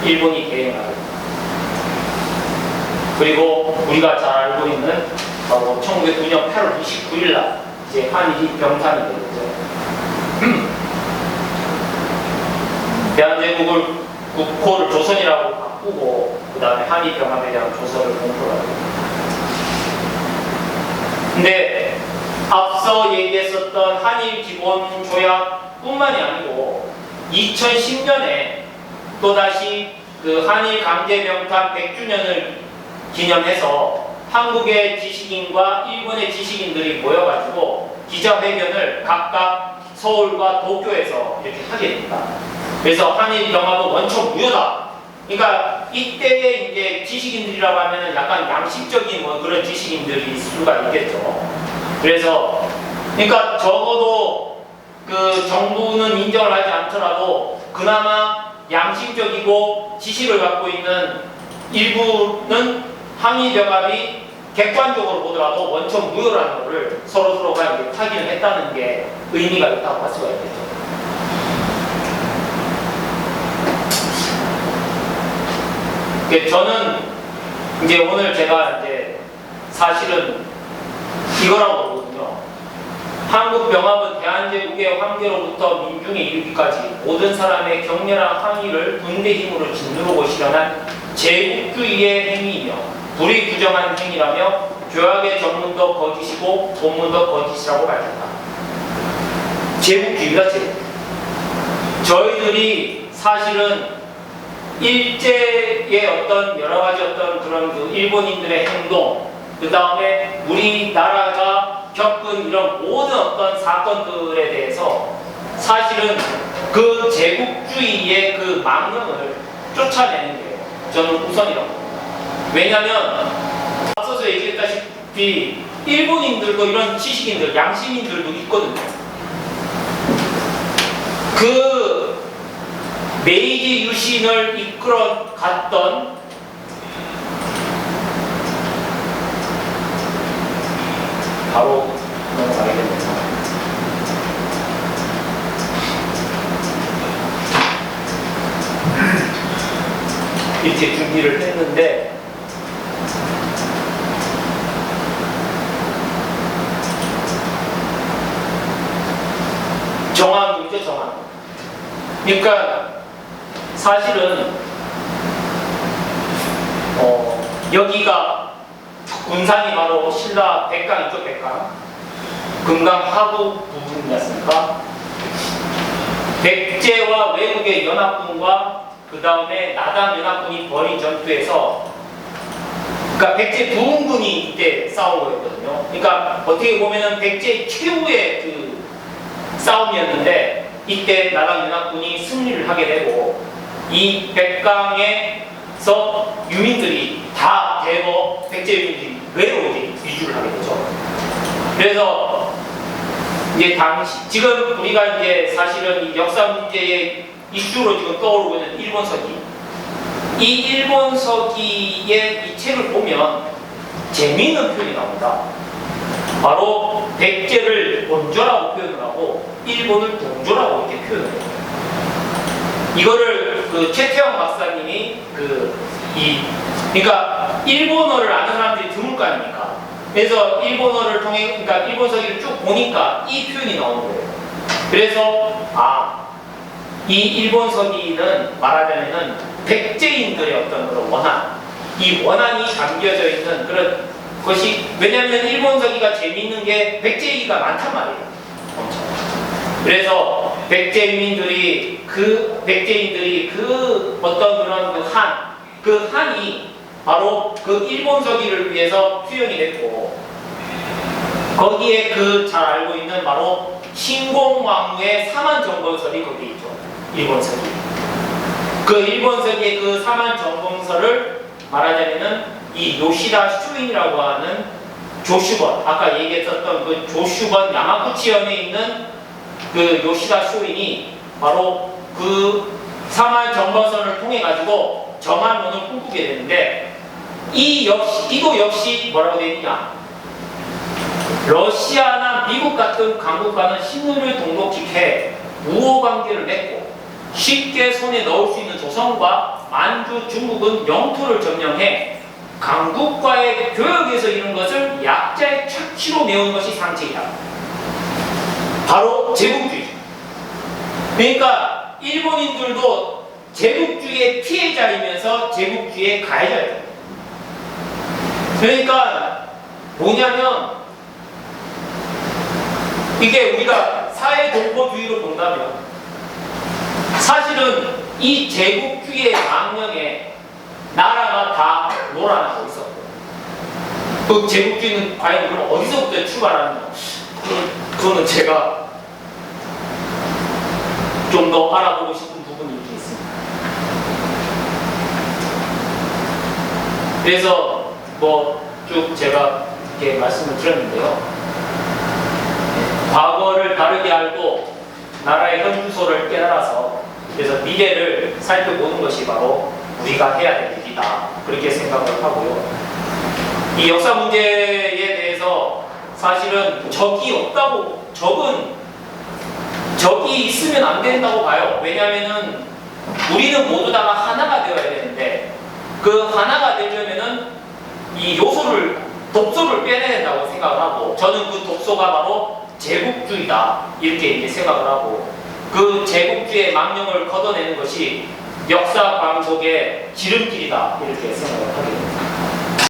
일본이 대행하게. 그리고 우리가 잘 알고 있는 바로 1909년 8월 29일 날 이제 한일이 병탄이 되는 거죠. 대한제국을 국호를 조선이라고 바꾸고 그 다음에 한일 병합에 대한 조서를 공표를 하게 됩니다. 근데 앞서 얘기했었던 한일 기본 조약뿐만이 아니고 2010년에 또다시 그 한일 강제 병탄 100주년을 기념해서 한국의 지식인과 일본의 지식인들이 모여가지고 기자회견을 각각 서울과 도쿄에서 이렇게 하게 됩니다. 그래서 한일 병합은 원천 무효다. 그러니까 이때의 이제 지식인들이라고 하면은 약간 양식적인 뭐 그런 지식인들일 수가 있겠죠. 그래서 그러니까 적어도 그 정부는 인정을 하지 않더라도 그나마 양심적이고 지식을 갖고 있는 일부는 한일 병합이 객관적으로 보더라도 원천 무효라는 것을 서로가 이제 확인을 했다는 게 의미가 있다고 할 수가 있겠죠. 저는 이제 오늘 제가 이제 사실은 이거라고 보거든요. 한국 병합은 대한제국의 황제로부터 민중에 이르기까지 모든 사람의 격렬한 항의를 군대 힘으로 짓누르고 실현한 제국주의의 행위이며 불이 규정한 행위라며 조약의 전문도 거짓이고 본문도 거짓이라고 밝혔다. 제국주의가 제국. 저희들이 사실은 일제의 어떤 여러 가지 어떤 그런 그 일본인들의 행동, 그 다음에 우리나라가 겪은 이런 모든 어떤 사건들에 대해서 사실은 그 제국주의의 그 망령을 쫓아내는 게 저는 우선이라고 봅니다. 왜냐하면 앞서서 얘기했다시피 일본인들도 이런 지식인들, 양심인들도 있거든요. 그 메이지 유신을 이끌어 갔던 바로 넘어가게 됩니다. 이렇게 준비를 했는데 정황이죠, 정황. 그러니까 사실은 여기가 군산이 바로 신라 백강이죠, 백강. 금강 하부 부분이었습니까? 백제와 외국의 연합군과 그 다음에 나당 연합군이 벌인 전투에서 그러니까 백제 부흥군이 이때 싸운 거였거든요. 그러니까 어떻게 보면은 백제 최후의 그 싸움이었는데 이때 나당 연합군이 승리를 하게 되고 이 백강에서 유민들이 다 대거 백제 유민들이 외로우게 위주를 하게 되죠. 그래서 이제 당시 지금 우리가 이제 사실은 이 역사 문제의 이슈로 지금 떠오르고 있는 일본 서기, 이 일본 서기의 이 책을 보면 재미있는 표현이 나옵니다. 바로 백제를 원조라고 표현을 하고 일본을 동조라고 이렇게 표현을 해요. 이거를 그 최태영 박사님이 그러니까 일본어를 아는 사람들이 드물 거 아닙니까? 그래서 일본어를 통해 그러니까 일본 서기를 쭉 보니까 이 표현이 나오는 거예요. 그래서 이 일본 서기는 말하자면은 백제인들의 어떤 그런 원한, 이 원한이 담겨져 있는 그런 것이, 왜냐하면 일본서기가 재미있는 게 백제이가 많단 말이에요. 엄청. 그래서 백제인들이 그 어떤 그런 그 한이 바로 그 일본서기를 위해서 투영이 됐고, 거기에 그 잘 알고 있는 바로 신공왕후의 사만정범설이 거기 있죠. 일본서기. 그 일본서기의 그 사만정범설을 말하자면은 이 요시다 슈인이라고 하는 조슈건, 아까 얘기했었던 그 조슈건 야마구치현에 있는 그 요시다 슈인이 바로 그 사만정범설을 통해 가지고 정한론을 꿈꾸게 되는데, 이도 역시 뭐라고 되어 있냐? 러시아나 미국 같은 강국과는 신의를 동독직해 우호관계를 맺고 쉽게 손에 넣을 수 있는 조선과 만주, 중국은 영토를 점령해 강국과의 교역에서 이룬 것을 약자의 착취로 메운 것이 상책이다. 바로 제국주의. 그러니까 일본인들도 제국주의의 피해자이면서 제국주의의 가해자예요. 그러니까 뭐냐면, 이게 우리가 사회동포주의로 본다면 사실은 이 제국주의의 망령에 나라가 다 놀아나고 있었고, 그 제국주의는 과연 그럼 어디서부터 출발하느냐, 그거는 제가 좀 더 알아보고 싶은 부분이 있습니다. 그래서 뭐 쭉 제가 이렇게 말씀을 드렸는데요. 과거를 다르게 알고 나라의 현주소를 깨달아서 그래서 미래를 살펴보는 것이 바로 우리가 해야 될 일이다, 그렇게 생각을 하고요. 이 역사 문제에 대해서 사실은 적이 없다고, 적이 있으면 안 된다고 봐요. 왜냐하면은 우리는 모두 다가 하나가 되어야 되는데, 그 하나가 되려면은 이 독소를 빼내야 된다고 생각을 하고, 저는 그 독소가 바로 제국주의다, 이렇게 이제 생각을 하고, 그 제국주의의 망령을 걷어내는 것이 역사 광속의 지름길이다, 이렇게 생각을 하게 됩니다.